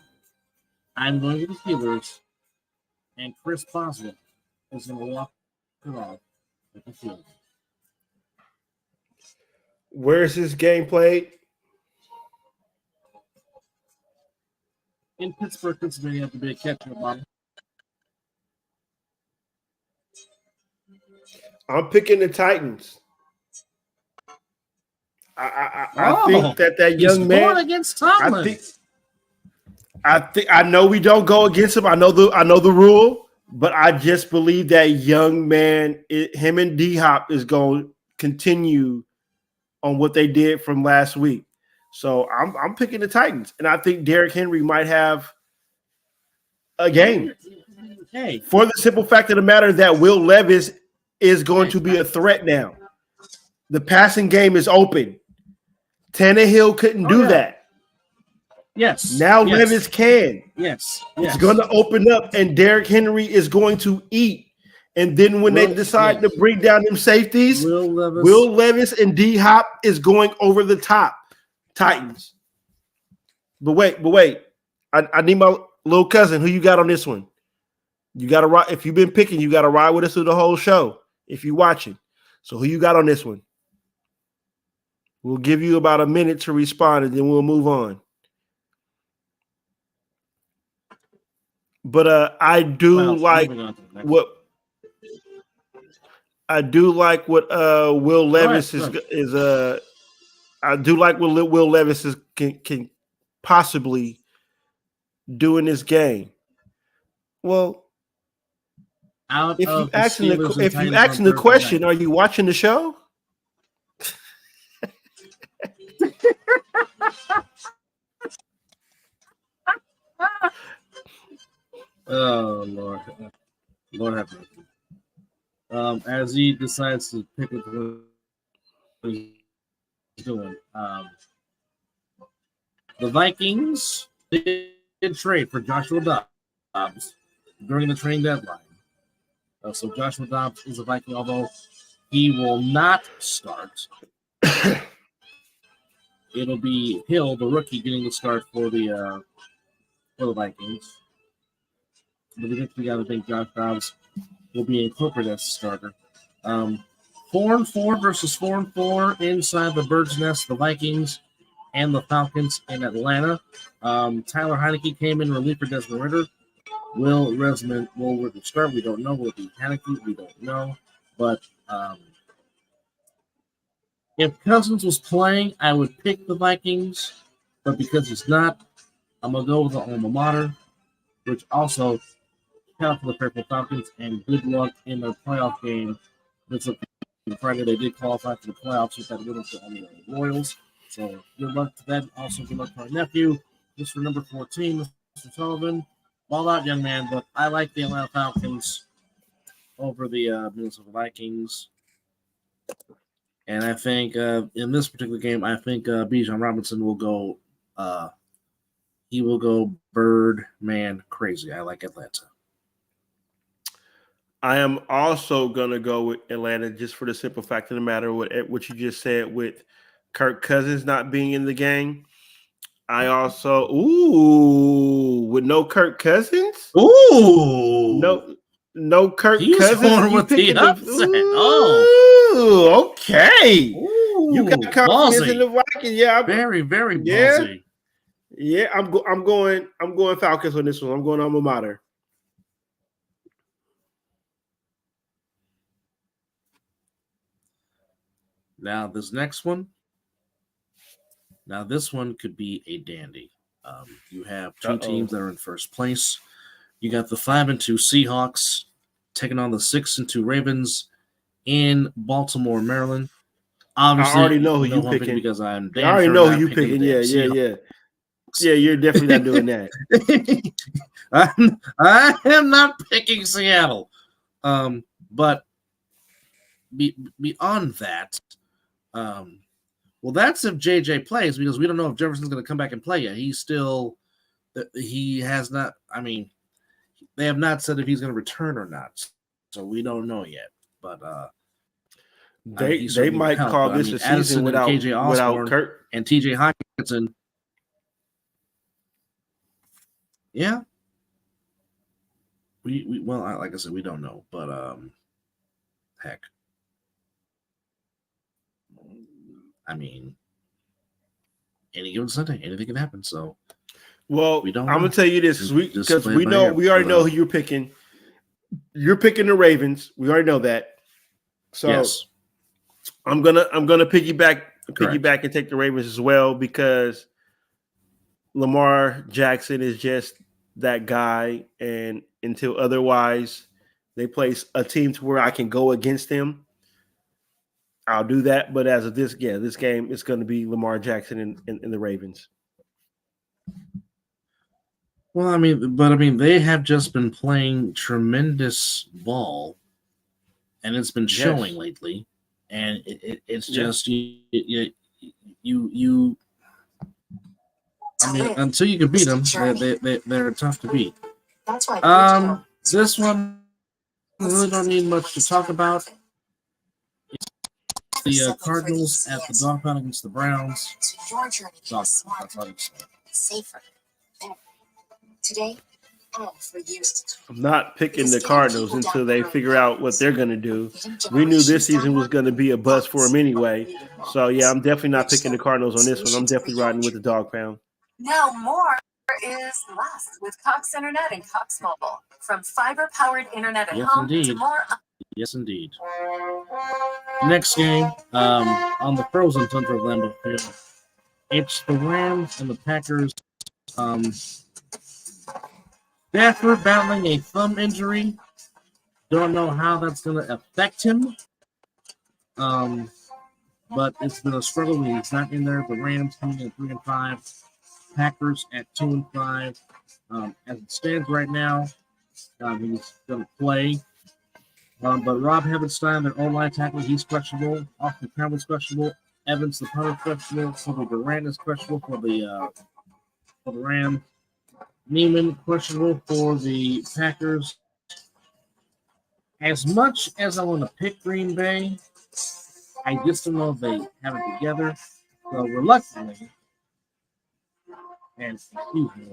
I'm going with the Steelers, and Chris Boswell is going to walk it off with the Steelers. Where's this game played? In Pittsburgh, Pennsylvania, have to be a catch-up on. I'm picking the Titans. I think that young man going against Tomlin. I know we don't go against him. I know the rule, but I just believe that young man, him and D-Hop is going to continue on what they did from last week. So I'm picking the Titans, and I think Derrick Henry might have a game. Hey, for the simple fact of the matter that Will Levis is going to be a threat now. The passing game is open. Tannehill couldn't do that. Yes. Now Levis can. Yes. It's going to open up, and Derrick Henry is going to eat. And then when they decide to bring down them safeties, Will Levis and D-Hop is going over the top. Titans. But wait. I need my little cousin. Who you got on this one? You got to ride. If you've been picking, you got to ride with us through the whole show if you're watching. So who you got on this one? We'll give you about a minute to respond, and then we'll move on. But I do like what Will Levis is. I do like what Will Levis can possibly do in this game. Well, if you asking the question, are you watching the show? Oh Lord have mercy. As he decides to pick up what he's doing, the Vikings did trade for Joshua Dobbs during the trade deadline. So Joshua Dobbs is a Viking, although he will not start. It'll be Hill, the rookie, getting the start for the Vikings. But eventually, I think Josh Dobbs will be incorporated as a starter. 4-4 versus 4-4 inside the Bird's Nest, the Vikings and the Falcons in Atlanta. Tyler Heineke came in relief for Desmond Ritter. Will Ritter start? We don't know. Will it be Heineke? We don't know. But if Cousins was playing, I would pick the Vikings. But because he's not, I'm going to go with the alma mater, which also counts for the Purple Falcons. And good luck in their playoff game. This Friday, they did qualify for the playoffs with that win of the Royals. So good luck to them. Also, good luck to our nephew, Mr. Number 14, Mr. Sullivan. Ball out, young man, but I like the Atlanta Falcons over the Minnesota Vikings. And I think in this particular game, I think Bijan Robinson will go. He will go Birdman crazy. I like Atlanta. I am also going to go with Atlanta just for the simple fact of the matter, what you just said with Kirk Cousins not being in the game. I also, with no Kirk Cousins? No Kirk Cousins. Going with the upset. Okay. Ooh, you got confidence ballsy. in the Vikings. Yeah. Very, very ballsy. Yeah, I'm going Falcons on this one. I'm going alma mater. Now, this next one. Now, this one could be a dandy. You have two teams that are in first place. You got the 5-2 Seahawks taking on the 6-2 Ravens in Baltimore, Maryland. Obviously, I already know who you're picking because I'm. I already know who you're picking. Yeah. Yeah, you're definitely not doing that. I am not picking Seattle. But beyond that, well, that's if JJ plays, because we don't know if Jefferson's going to come back and play yet. He has not. I mean, they have not said if he's going to return or not, so we don't know yet. But they might call this a season without Kurt and TJ Hockenson. Yeah. We well, like I said, we don't know, but heck. I mean, any given Sunday, anything can happen. So, well, I'm gonna tell you this because we already know who you're picking. You're picking the Ravens. We already know that. So, yes. I'm gonna piggyback and take the Ravens as well, because Lamar Jackson is just that guy, and until otherwise they place a team to where I can go against them, I'll do that. But as of this game, it's going to be Lamar Jackson and the Ravens. Well, I mean, they have just been playing tremendous ball, and it's been showing lately. And it's just you. I mean, until you can beat them, they're tough to beat. That's why. This one we really don't need much to talk about. The Cardinals at the dog pound against the Browns. So your journey to be smarter, safer. Today, for years to come. I'm not picking the Cardinals until they figure out what they're going to do. We knew this season was going to be a bust for them anyway. So, yeah, I'm definitely not picking the Cardinals on this one. I'm definitely riding with the dog pound. Now more is less with Cox Internet and Cox Mobile. From fiber-powered internet at home to more. Yes, indeed. Next game on the frozen tundra of Lambeau Field. It's the Rams and the Packers. Stafford battling a thumb injury. Don't know how that's going to affect him. But it's been a struggle when he's not in there. The Rams coming in 3-5. Packers at 2-5. As it stands right now, he's going to play. But Rob Heavenstein, their O-line tackle, he's questionable. Austin Campbell's questionable. Evans, the punter, questionable. Kobe Durant is questionable for the Rams. Neiman, questionable for the Packers. As much as I want to pick Green Bay, I just don't know if they have it together. So reluctantly, and excuse me,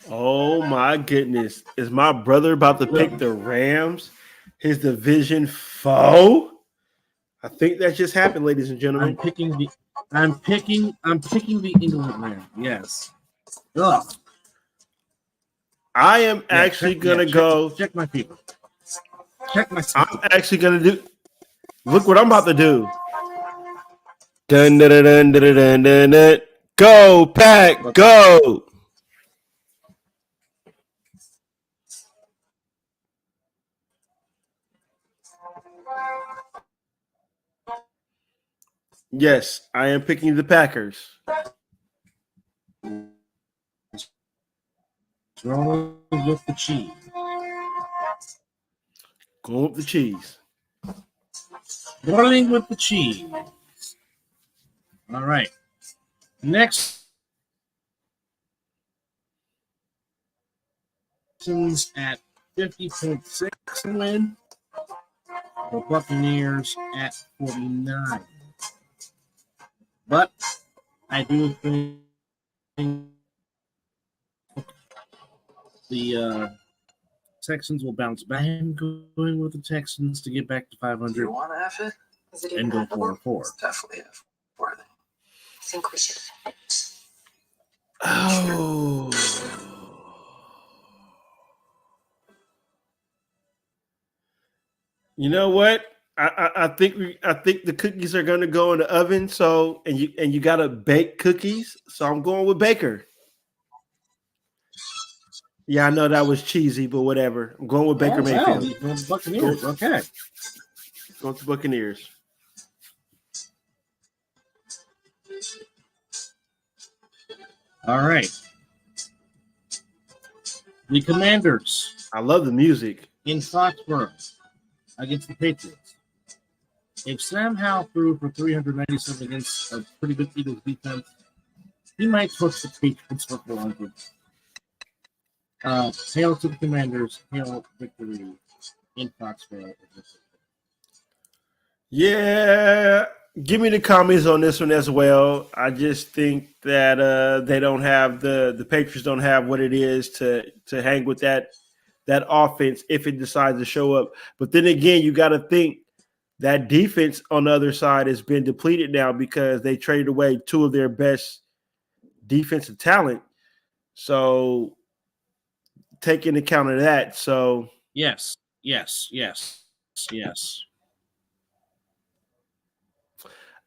Oh my goodness. Is my brother about to pick the Rams? His division foe? I think that just happened, ladies and gentlemen. I'm picking the England Rams. Yes. Ugh. I am actually gonna go. Check my people. Check my. I'm actually gonna do. Look what I'm about to do. Dun dun dun dun dun dun dun. Dun. Go Pack, go! Yes, I am picking the Packers. Rolling with the cheese. Going with the cheese. Rolling with the cheese. All right. Next. At 50.6 to win. The Buccaneers at 49. But I do think the Texans will bounce back. I'm going with the Texans to get back to 500. You want to F it? And go 4-4. It's definitely F for them. I think we should. Oh. You know what? I think the cookies are gonna go in the oven. So and you gotta bake cookies. So I'm going with Baker. Yeah, I know that was cheesy, but whatever. I'm going with Baker Mayfield. Going to Buccaneers. Okay. Going to Buccaneers. All right. The Commanders. I love the music. In Foxborough against the Patriots. If Sam Howell threw for 397 against a pretty good Eagles defense, he might push the Patriots for 400. Hail to the Commanders. Hail victory in Foxborough. Yeah, give me the comments on this one as well. I just think that they don't have the Patriots don't have what it is to hang with that offense if it decides to show up. But then again, you got to think that defense on the other side has been depleted now because they traded away two of their best defensive talent. So take into account of that. So yes.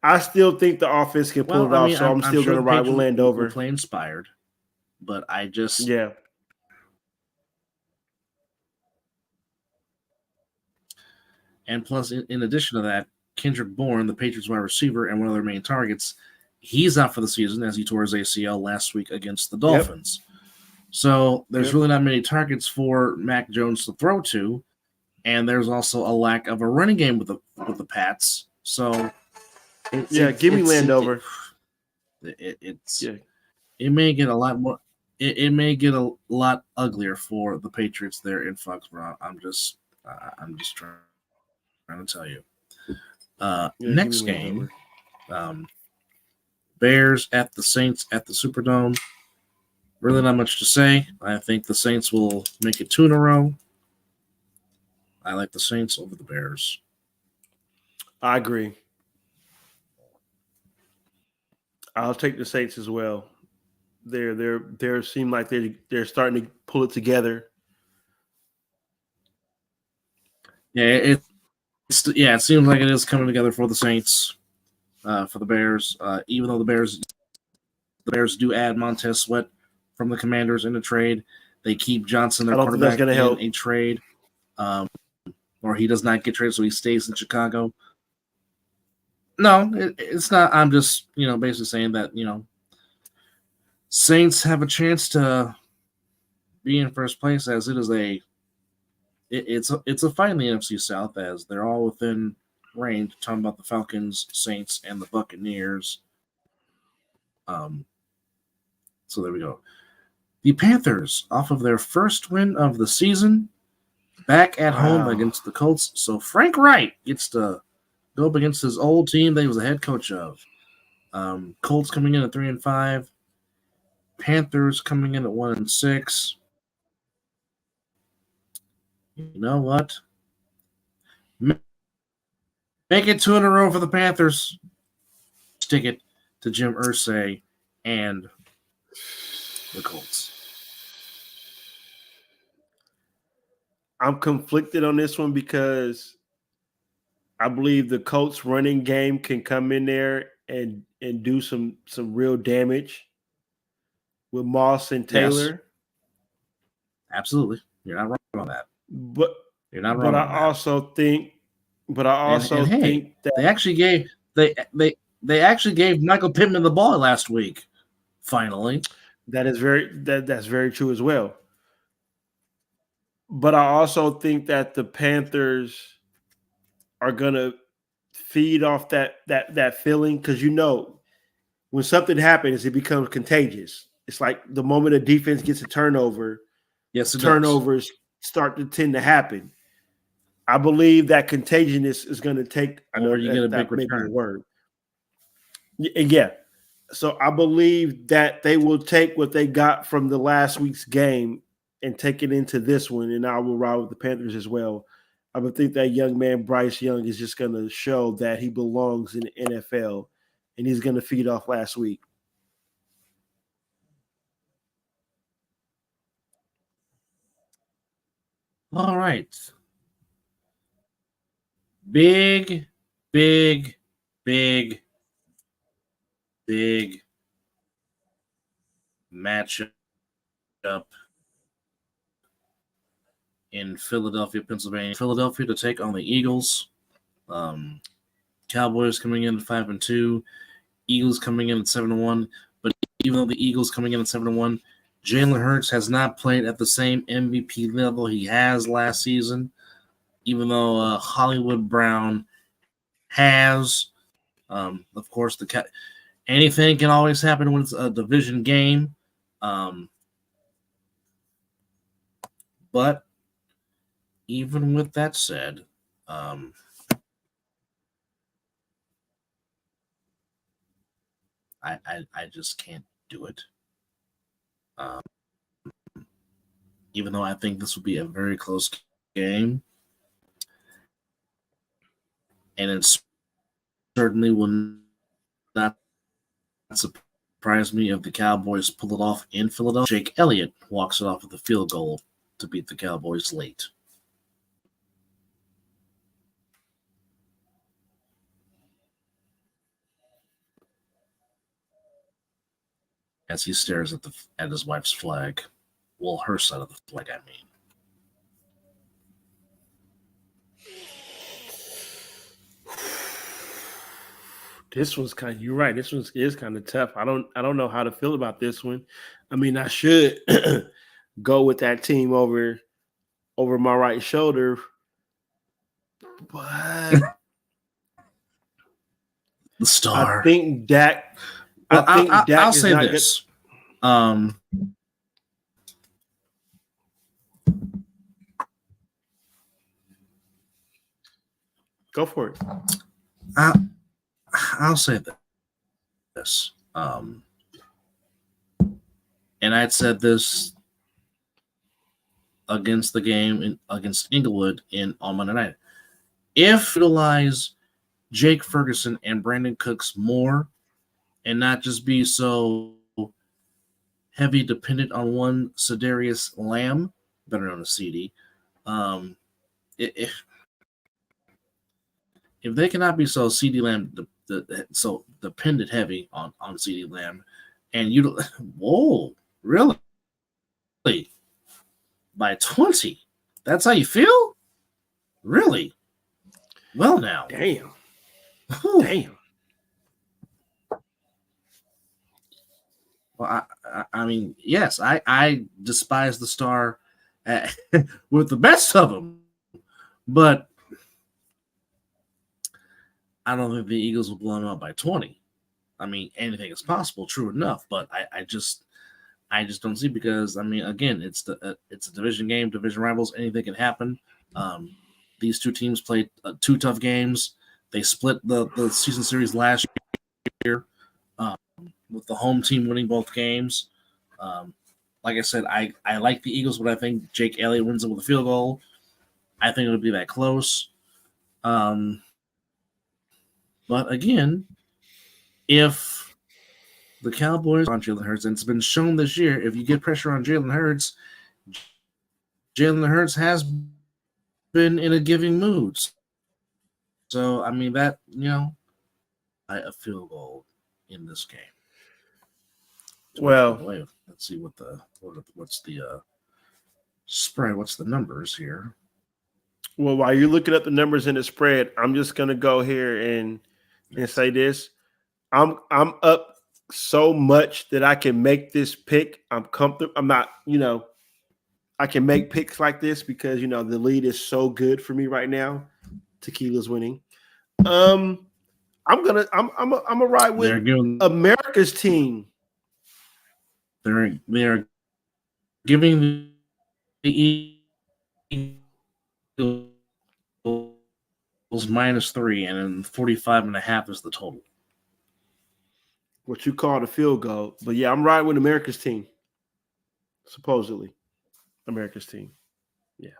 I still think the offense can pull it off. So I'm still going to ride with Landover. Play inspired, but I just yeah. And plus, in addition to that, Kendrick Bourne, the Patriots wide receiver and one of their main targets, he's out for the season as he tore his ACL last week against the Dolphins. Yep. So there's really not many targets for Mac Jones to throw to, and there's also a lack of a running game with the Pats. So give me Landover. It may get a lot more. It may get a lot uglier for the Patriots there in Foxborough. I'm just trying to tell you. Next game, Bears at the Saints at the Superdome. Really not much to say. I think the Saints will make it 2 in a row. I like the Saints over the Bears. I agree. I'll take the Saints as well. They seem like they're starting to pull it together. Yeah, it seems like it is coming together for the Saints, for the Bears. Even though the Bears do add Montez Sweat from the Commanders in a trade, they keep Johnson, their quarterback, in a trade, or he does not get traded, so he stays in Chicago. No, it's not. I'm just basically saying that Saints have a chance to be in first place, as it is it's a fight in the NFC South, as they're all within range. Talking about the Falcons, Saints, and the Buccaneers. So there we go. The Panthers, off of their first win of the season, back at home against the Colts. So Frank Wright gets to go up against his old team that he was the head coach of. Colts coming in at 3-5. Panthers coming in at 1-6. You know what? Make it 2 in a row for the Panthers. Stick it to Jim Irsay and the Colts. I'm conflicted on this one because I believe the Colts running game can come in there and do some real damage with Moss and Taylor. Yes. Absolutely. You're not wrong on that. But you're not wrong. But I also think think that they actually gave Michael Pittman the ball last week. Finally. That's very true as well. But I also think that the Panthers are gonna feed off that feeling, because when something happens, it becomes contagious. It's like the moment a defense gets a turnover, turnovers start to tend to happen. I believe that contagiousness is going to take. Or you get a big return. Word. Yeah. So I believe that they will take what they got from the last week's game and take it into this one, and I will ride with the Panthers as well. I would think that young man, Bryce Young, is just going to show that he belongs in the NFL, and he's going to feed off last week. All right. Big matchup in Philadelphia, Pennsylvania. Philadelphia to take on the Eagles. Cowboys coming in at 5-2. Eagles coming in at 7-1. But even though the Eagles coming in at 7-1, Jalen Hurts has not played at the same MVP level he has last season. Even though Hollywood Brown has, of course, anything can always happen when it's a division game. But even with that said, I just can't do it. Even though I think this will be a very close game. And it certainly will not surprise me if the Cowboys pull it off in Philadelphia. Jake Elliott walks it off with a field goal to beat the Cowboys late. As he stares at his wife's flag. Well, her side of the flag, I mean. This one's you're right. This one is kind of tough. I don't know how to feel about this one. I mean, I should go with that team over my right shoulder, but the star. I think Dak. Well, I'll say this. Go for it. I'll say this. And I'd said this against the game against Inglewood on Monday night. If utilize Jake Ferguson and Brandon Cooks more and not just be so heavy dependent on one Cedarius Lamb, better known as CD, if they cannot be so CD Lamb so dependent heavy on CD Lamb, and really by 20, that's how you feel? Really? Well, now, damn. Well, I mean, yes, I despise the star with the best of them, but I don't think the Eagles will blow them out by 20. I mean, anything is possible, true enough, but I just don't see, because I mean, again, it's a division game, division rivals, anything can happen. These two teams played 2 tough games. They split the season series last year with the home team winning both games. Like I said, I like the Eagles, but I think Jake Elliott wins it with a field goal. I think it'll be that close. But again, if the Cowboys on Jalen Hurts, and it's been shown this year, if you get pressure on Jalen Hurts has been in a giving mood. So, I mean, that, a field goal in this game. Well, let's see what's the spread. What's the numbers here? Well, while you're looking up the numbers in the spread, I'm just gonna go here and say this. I'm up so much that I can make this pick. I'm comfortable. I'm not, I can make picks like this because the lead is so good for me right now. Tequila's winning. I'm gonna ride with America's team. They are giving the Eagles -3, and then 45.5 is the total. What you call the field goal. But yeah, I'm riding with America's team. Supposedly. America's team. Yeah.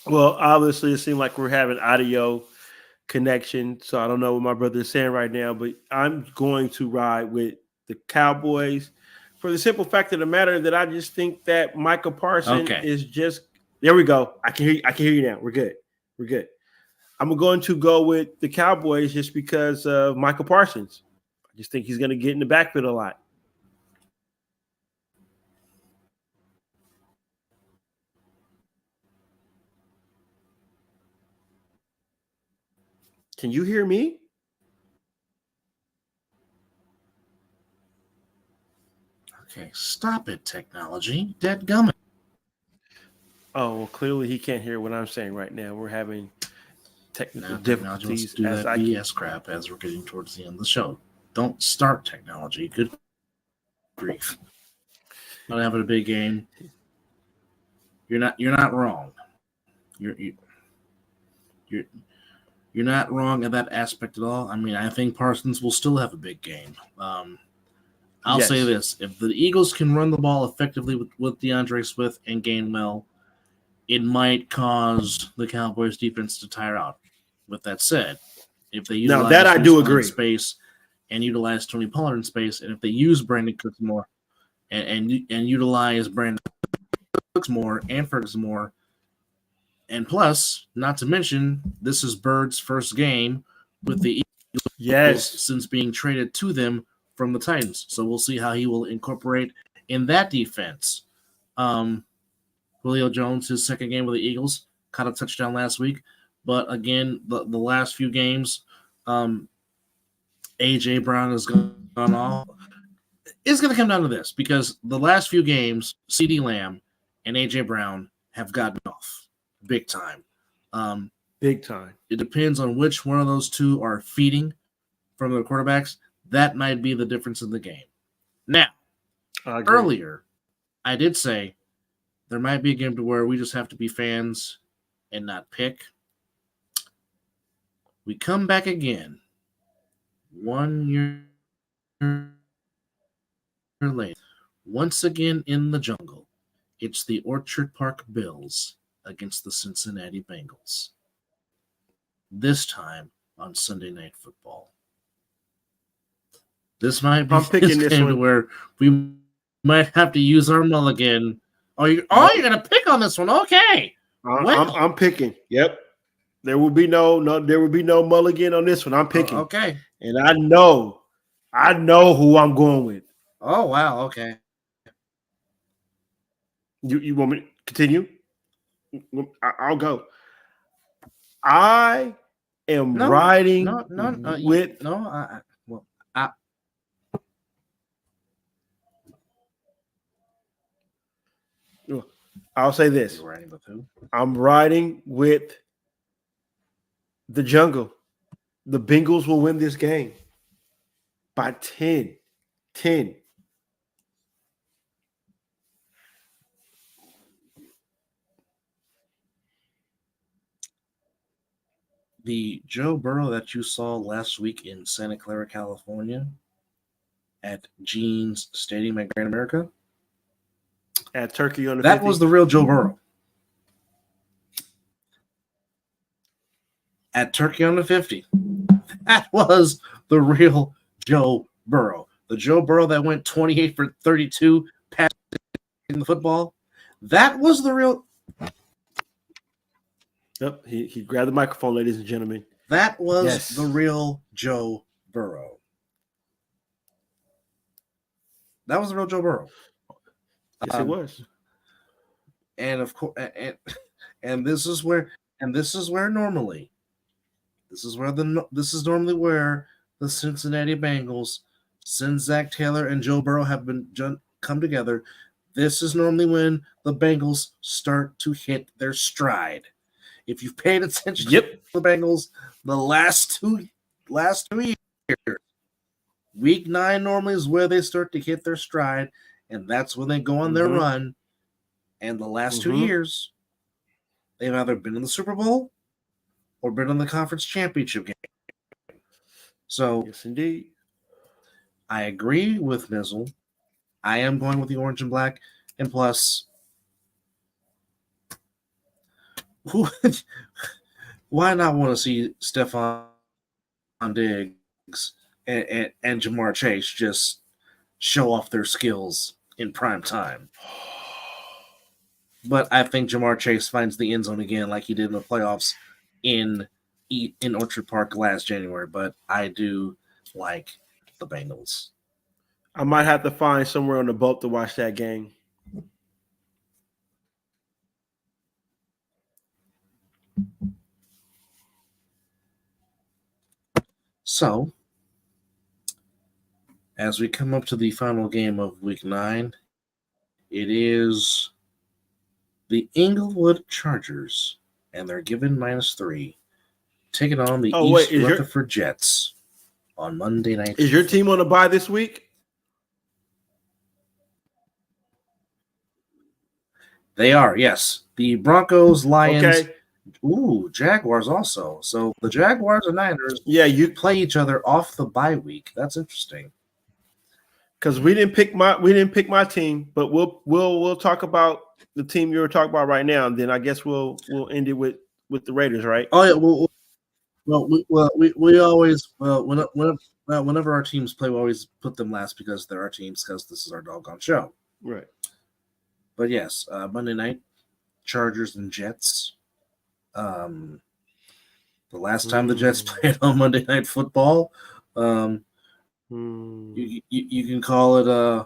Well, obviously, it seemed like we're having audio connection, so I don't know what my brother is saying right now, but I'm going to ride with the Cowboys for the simple fact of the matter that I just think that Micah Parsons is just – there we go. I can hear you now. We're good. I'm going to go with the Cowboys just because of Micah Parsons. I just think he's going to get in the backfield a lot. Can you hear me? Okay, stop it, technology. Dadgummit. Oh, well, clearly he can't hear what I'm saying right now. We're having technical difficulties. Do that BS crap as we're getting towards the end of the show. Don't start technology. Good grief. Not having a big game. You're not wrong. You're not wrong at that aspect at all. I mean, I think Parsons will still have a big game. I'll say this. If the Eagles can run the ball effectively with DeAndre Swift and Gainwell, it might cause the Cowboys defense to tire out. With that said, if they utilize I do agree. Space and utilize Tony Pollard in space, and if they use Brandon Cooks more and utilize Brandon Cooks more and Ferguson more, and plus, not to mention, this is Bird's first game with the Eagles since being traded to them from the Titans. So we'll see how he will incorporate in that defense. Julio Jones, his second game with the Eagles, caught a touchdown last week. But again, the last few games, A.J. Brown has gone off. It's going to come down to this because the last few games, CeeDee Lamb and A.J. Brown have gotten off big time. Big time. It depends on which one of those two are feeding from the quarterbacks. That might be the difference in the game. Now, earlier, I did say there might be a game to where we just have to be fans and not pick. We come back again 1 year later. Once again in the jungle, it's the Orchard Park Bills against the Cincinnati Bengals. This time on Sunday Night Football. This might be this game where we might have to use our mulligan. You're going to pick on this one? Okay. I'm picking. Yep. There will be no mulligan on this one. I'm picking. Okay. And I know who I'm going with. Oh wow. Okay. You want me to continue? I'll go. I am riding with. I'll say this. I'm riding with the jungle. The Bengals will win this game by 10. 10. The Joe Burrow that you saw last week in Santa Clara, California, at Gene's Stadium at Grand America, at Turkey on the that 50. was the real Joe Burrow. At Turkey on the 50, that was the real Joe Burrow. The Joe Burrow that went 28 for 32 passing the football. That was the real. Yep, he grabbed the microphone, ladies and gentlemen. That was the real Joe Burrow. That was the real Joe Burrow. Yes, it was. And of course, and this is normally where the Cincinnati Bengals, since Zach Taylor and Joe Burrow have come together, this is normally when the Bengals start to hit their stride. If you've paid attention to the Bengals the last two years, week 9 normally is where they start to hit their stride, and that's when they go on their run. And the last 2 years, they've either been in the Super Bowl or been in the conference championship game. So, yes, indeed. I agree with Mizzle. I am going with the orange and black, and plus, why not want to see Stephon Diggs and Jamar Chase just show off their skills in prime time? But I think Jamar Chase finds the end zone again like he did in the playoffs in Orchard Park last January. But I do like the Bengals. I might have to find somewhere on the boat to watch that game. So, as we come up to the final game of Week 9, it is the Inglewood Chargers, and they're given -3, taking on the East Rutherford Jets on Monday night. Is your team on a bye this week? They are, yes. The Broncos, Lions, Jaguars also. So the Jaguars and Niners, you play each other off the bye week. That's interesting. Because we didn't pick my team, but we'll talk about the team you were talking about right now, and then I guess we'll end it with the Raiders, right? Oh yeah, we always whenever our teams play, we always put them last because they're our teams because this is our doggone show, right? But yes, Monday night, Chargers and Jets. The last time the Jets played on Monday Night Football, you can call it a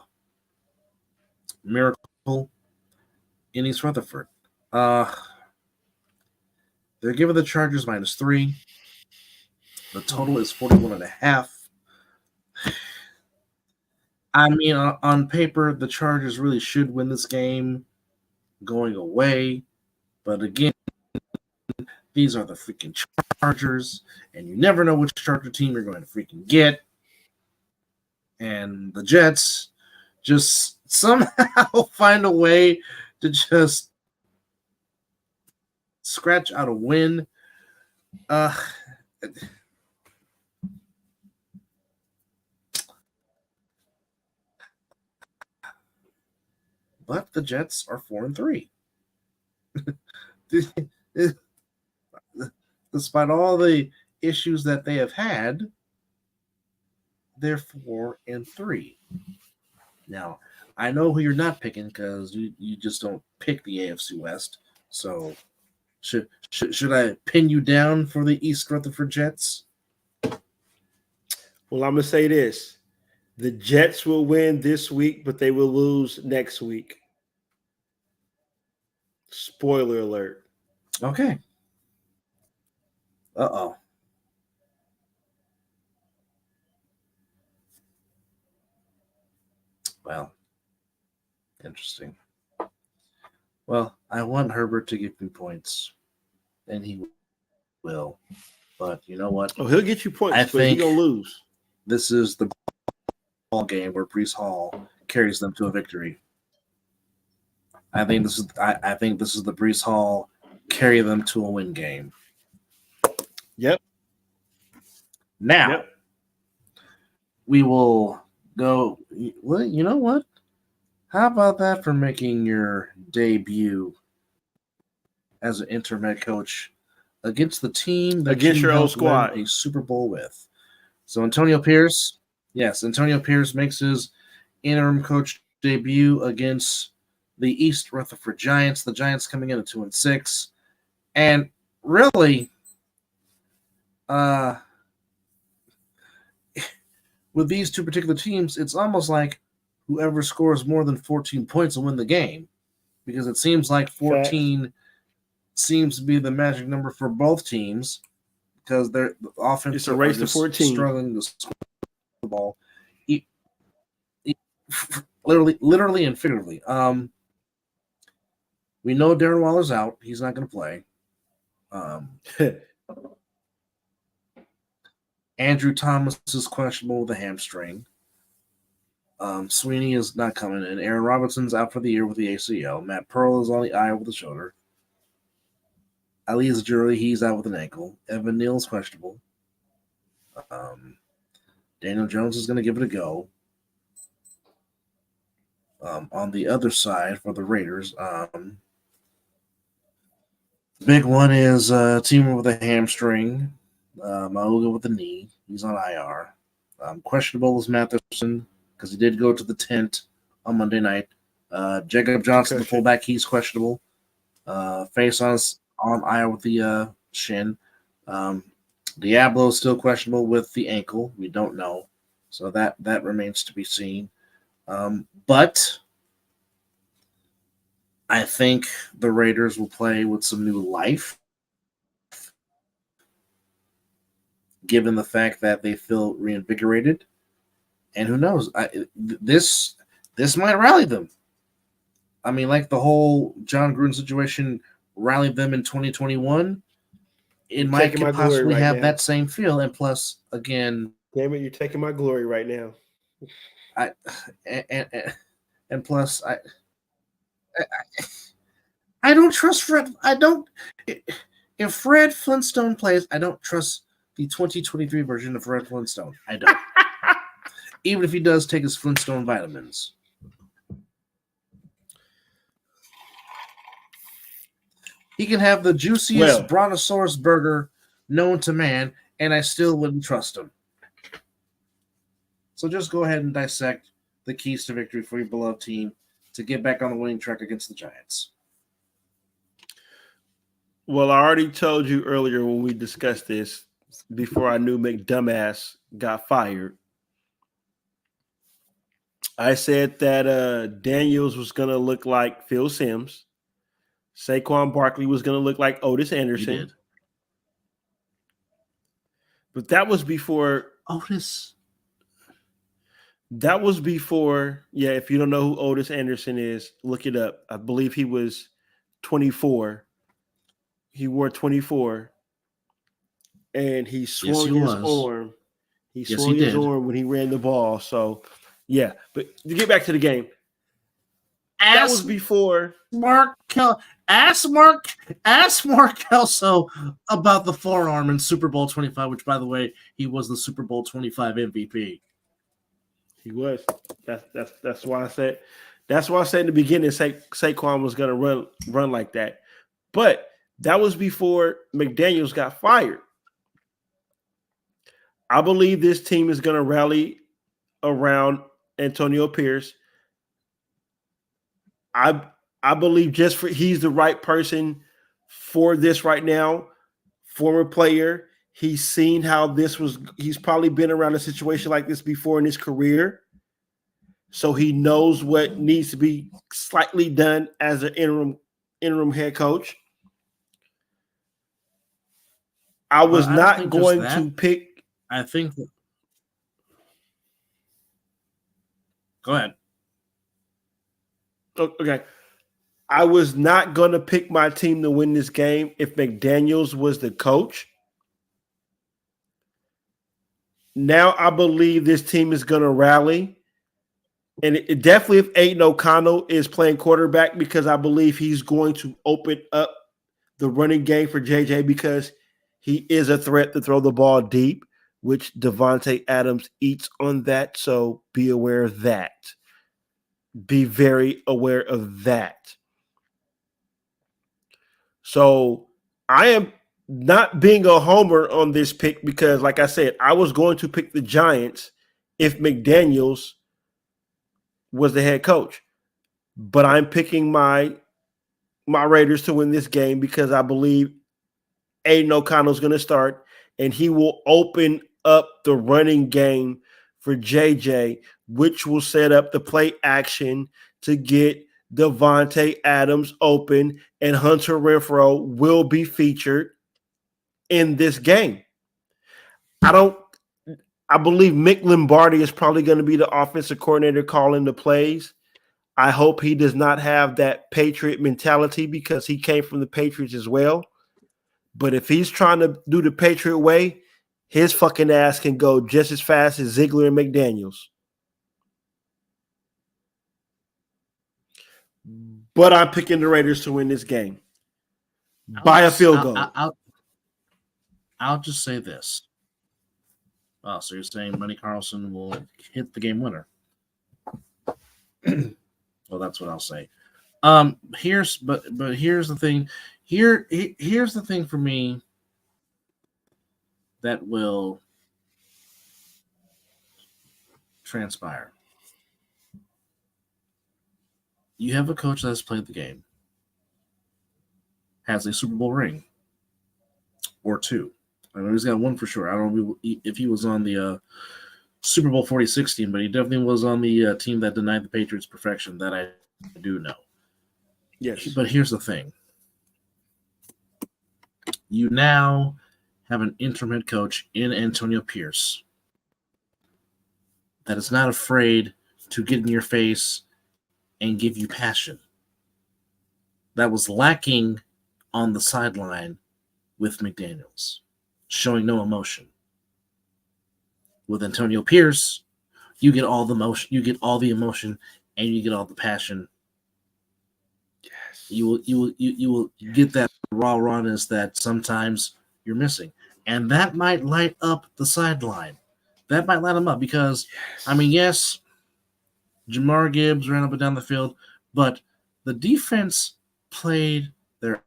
miracle in East Rutherford. They're giving the Chargers -3. The total is 41.5. I mean, on paper, the Chargers really should win this game going away. But again, these are the freaking Chargers, and you never know which Charger team you're going to freaking get. And the Jets just somehow find a way to just scratch out a win. But the Jets are 4-3. Despite all the issues that they have had, they're 4-3. Now, I know who you're not picking because you just don't pick the AFC West. So, should I pin you down for the East Rutherford Jets? Well, I'm gonna say this: the Jets will win this week, but they will lose next week. Spoiler alert. Okay. Uh-oh. Well, interesting. Well, I want Herbert to give me points, and he will. But you know what? Oh, he'll get you points, I but he's think going to lose. this is the ball game where Breece Hall carries them to a victory. I think this is the Breece Hall carry them to a win game. Yep. Now, we will go. Well, you know what? How about that for making your debut as an interim head coach against the team that against you your own helped squad, win a Super Bowl with? So Antonio Pierce makes his interim coach debut against the East Rutherford Giants. The Giants coming in at 2-6, and really, with these two particular teams, it's almost like whoever scores more than 14 points will win the game, because it seems like 14 seems to be the magic number for both teams, because the offense it's a race to 14, struggling to score the ball, literally and figuratively. We know Darren Waller's out; he's not going to play. Andrew Thomas is questionable with a hamstring. Sweeney is not coming in. Aaron Robinson's out for the year with the ACL. Matt Pearl is on the IR with the shoulder. Ali Zajury, he's out with an ankle. Evan Neal's questionable. Daniel Jones is going to give it a go. On the other side for the Raiders, big one is Timur with a hamstring. Mauga with a knee. He's on IR. Questionable is Matheson because he did go to the tent on Monday night. Jacob Johnson, the fullback, he's questionable. Faison's on IR with the shin. Diablo is still questionable with the ankle. We don't know. So that remains to be seen. But I think the Raiders will play with some new life, given the fact that they feel reinvigorated. And who knows? This might rally them. I mean, like the whole John Gruden situation rallied them in 2021. It might possibly have that same feel. And plus, again, damn it, you're taking my glory right now. And plus, I don't trust Fred. If Fred Flintstone plays, I don't trust the 2023 version of Fred Flintstone. I don't. Even if he does take his Flintstone vitamins. He can have the juiciest brontosaurus burger known to man, and I still wouldn't trust him. So just go ahead and dissect the keys to victory for your beloved team to get back on the winning track against the Giants. Well, I already told you earlier when we discussed this, before I knew McDumbass got fired, I said that Daniels was going to look like Phil Simms. Saquon Barkley was going to look like Otis Anderson. But that was before Otis. That was before, if you don't know who Otis Anderson is, look it up. I believe he was 24. He wore 24. And he swung his arm. He swung his arm when he ran the ball. So, but to get back to the game, that was before Ask Mark Kelso about the forearm in Super Bowl 25, which, by the way, he was the Super Bowl 25 MVP. He was. That's why I said. That's why I said in the beginning, Saquon was going to run like that. But that was before McDaniels got fired. I believe this team is going to rally around Antonio Pierce. I believe he's the right person for this right now. Former player. He's seen how he's probably been around a situation like this before in his career. So he knows what needs to be slightly done as an interim head coach. I was not going to pick. I think that. Go ahead. Okay. I was not going to pick my team to win this game if McDaniels was the coach. Now I believe this team is going to rally. And it definitely if Aiden O'Connell is playing quarterback, because I believe he's going to open up the running game for JJ because he is a threat to throw the ball deep, which Devontae Adams eats on that. So be aware of that. Be very aware of that. So I am not being a homer on this pick because, like I said, I was going to pick the Giants if McDaniels was the head coach. But I'm picking my Raiders to win this game because I believe Aiden O'Connell is going to start, and he will open up the running game for JJ, which will set up the play action to get Devontae Adams open, and Hunter Renfrow will be featured in this game. I believe Mick Lombardi is probably going to be the offensive coordinator calling the plays. I hope he does not have that Patriot mentality because he came from the Patriots as well. But if he's trying to do the Patriot way, his fucking ass can go just as fast as Ziegler and McDaniels. But I'm picking the Raiders to win this game by a field goal. I'll just say this. Oh, so you're saying Money Carlson will hit the game winner? Well, that's what I'll say. Here's the thing. Here's the thing for me that will transpire. You have a coach that has played the game, has a Super Bowl ring or two. I know he's got one for sure. I don't know if he was on the Super Bowl 46 team, but he definitely was on the team that denied the Patriots perfection. That I do know. Yes. But here's the thing. You now have an interim head coach in Antonio Pierce that is not afraid to get in your face and give you passion. That was lacking on the sideline with McDaniels, showing no emotion. With Antonio Pierce, you get all the emotion, and you get all the passion. Yes. You will get that rawness that sometimes you're missing. And that might light up the sideline. That might light them up because, yes, Jamar Gibbs ran up and down the field, but the defense played their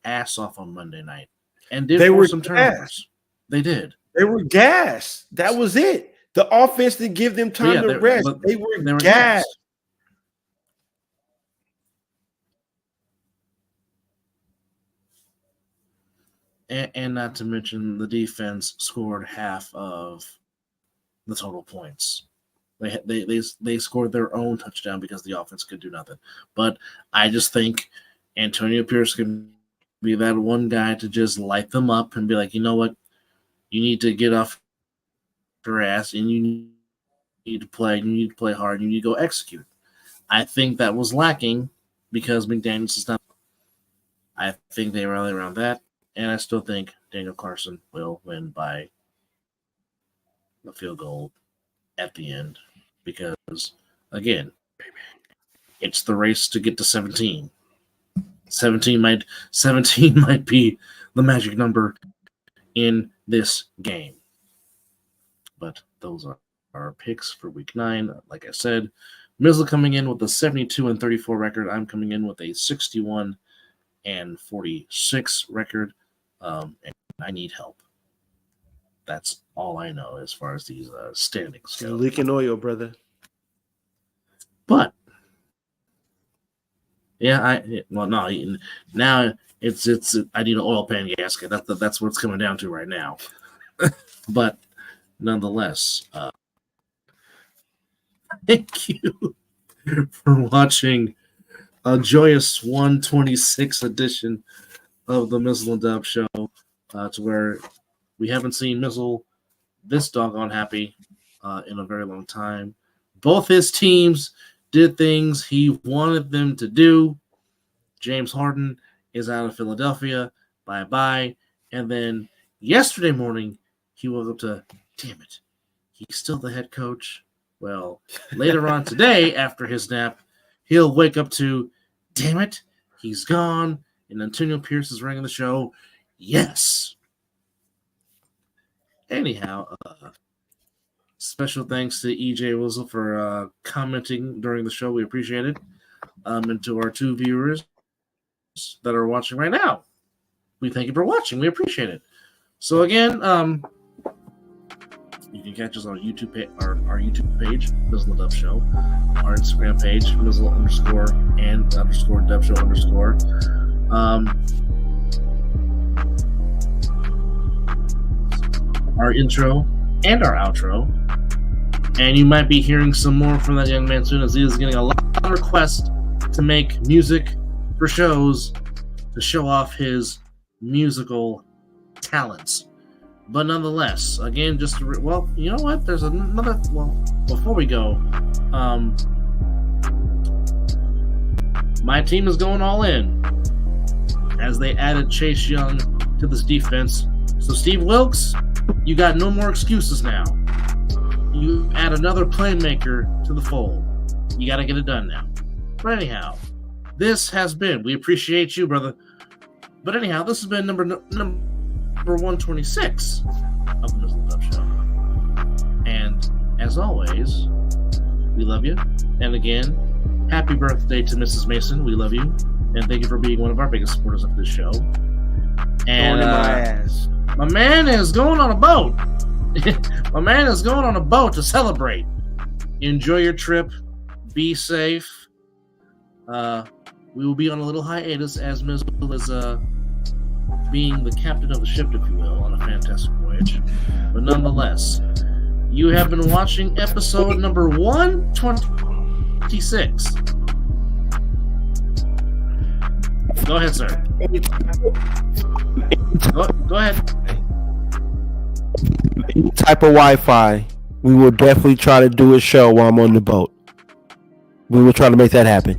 ass off on Monday night and did some turnovers. They did. They were gassed. That was it. The offense didn't give them time to rest. They were gassed. And not to mention the defense scored half of the total points. They scored their own touchdown because the offense could do nothing. But I just think Antonio Pierce can be that one guy to just light them up and be like, you know what? You need to get off your ass and you need to play. You need to play hard. You need to go execute. I think that was lacking because McDaniels is not. I think they rally around that. And I still think Daniel Carson will win by a field goal at the end because, again, it's the race to get to 17. 17 might be the magic number in this game. But those are our picks for Week 9. Like I said, Mizzle coming in with a 72-34 record. I'm coming in with a 61-46 record. And I need help. That's all I know as far as these standings go. Leaking oil, brother. But now it's I need an oil pan gasket. That's what it's coming down to right now. But nonetheless, thank you for watching a joyous 126 edition of the Mizzle and Dub Show, to where we haven't seen Mizzle this doggone happy in a very long time. Both his teams did things he wanted them to do. James Harden is out of Philadelphia. Bye-bye. And then yesterday morning, he woke up to, damn it, he's still the head coach. Well, later on today, after his nap, he'll wake up to, damn it, he's gone. And Antonio Pierce is running the show. Yes. Anyhow, special thanks to EJ Wizzle for commenting during the show. We appreciate it. And to our 2 viewers that are watching right now, we thank you for watching. We appreciate it. So again, you can catch us on our YouTube page, Mizzle An Dub Show, our Instagram page, Mizzle_and_Dub Show_. Our intro and our outro. And you might be hearing some more from that young man soon, as he is getting a lot of requests to make music for shows to show off his musical talents. But nonetheless, again, just to well, you know what? There's another. Well, before we go, my team is going all in as they added Chase Young to this defense. So Steve Wilkes, you got no more excuses now. You add another playmaker to the fold. You got to get it done now. But anyhow, this has been. We appreciate you, brother. But anyhow, this has been number 126 of the Mizzle An Dub Show. And as always, we love you. And again, happy birthday to Mrs. Mason. We love you. And thank you for being one of our biggest supporters of this show. And my man is going on a boat. My man is going on a boat to celebrate. Enjoy your trip. Be safe. We will be on a little hiatus as Mizzle is being the captain of the ship, if you will, on a fantastic voyage. But nonetheless, you have been watching episode number 126. Go ahead, sir. Go ahead. Any type of Wi-Fi, we will definitely try to do a show while I'm on the boat. We will try to make that happen.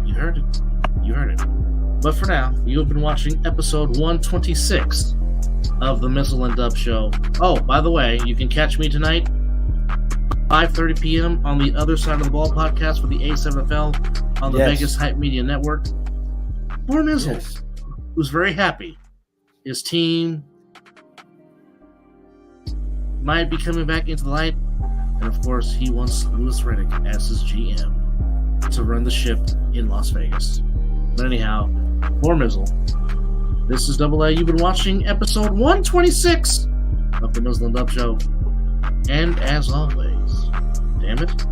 You heard it. But for now, you have been watching episode 126 of the Mizzle An Dub Show. Oh, by the way, you can catch me tonight, 5:30 p.m. on the Other Side of the Ball podcast for the A7FL on the Vegas Hype Media Network. Poor Mizzle, who's very happy. His team might be coming back into the light. And of course, he wants Louis Riddick as his GM to run the ship in Las Vegas. But anyhow, for Mizzle, this is Double A. You've been watching episode 126 of the Mizzle An Dub Show. And as always, damn it,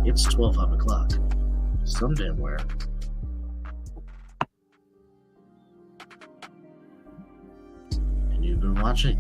it's 12 o'clock. Some damn where. And you've been watching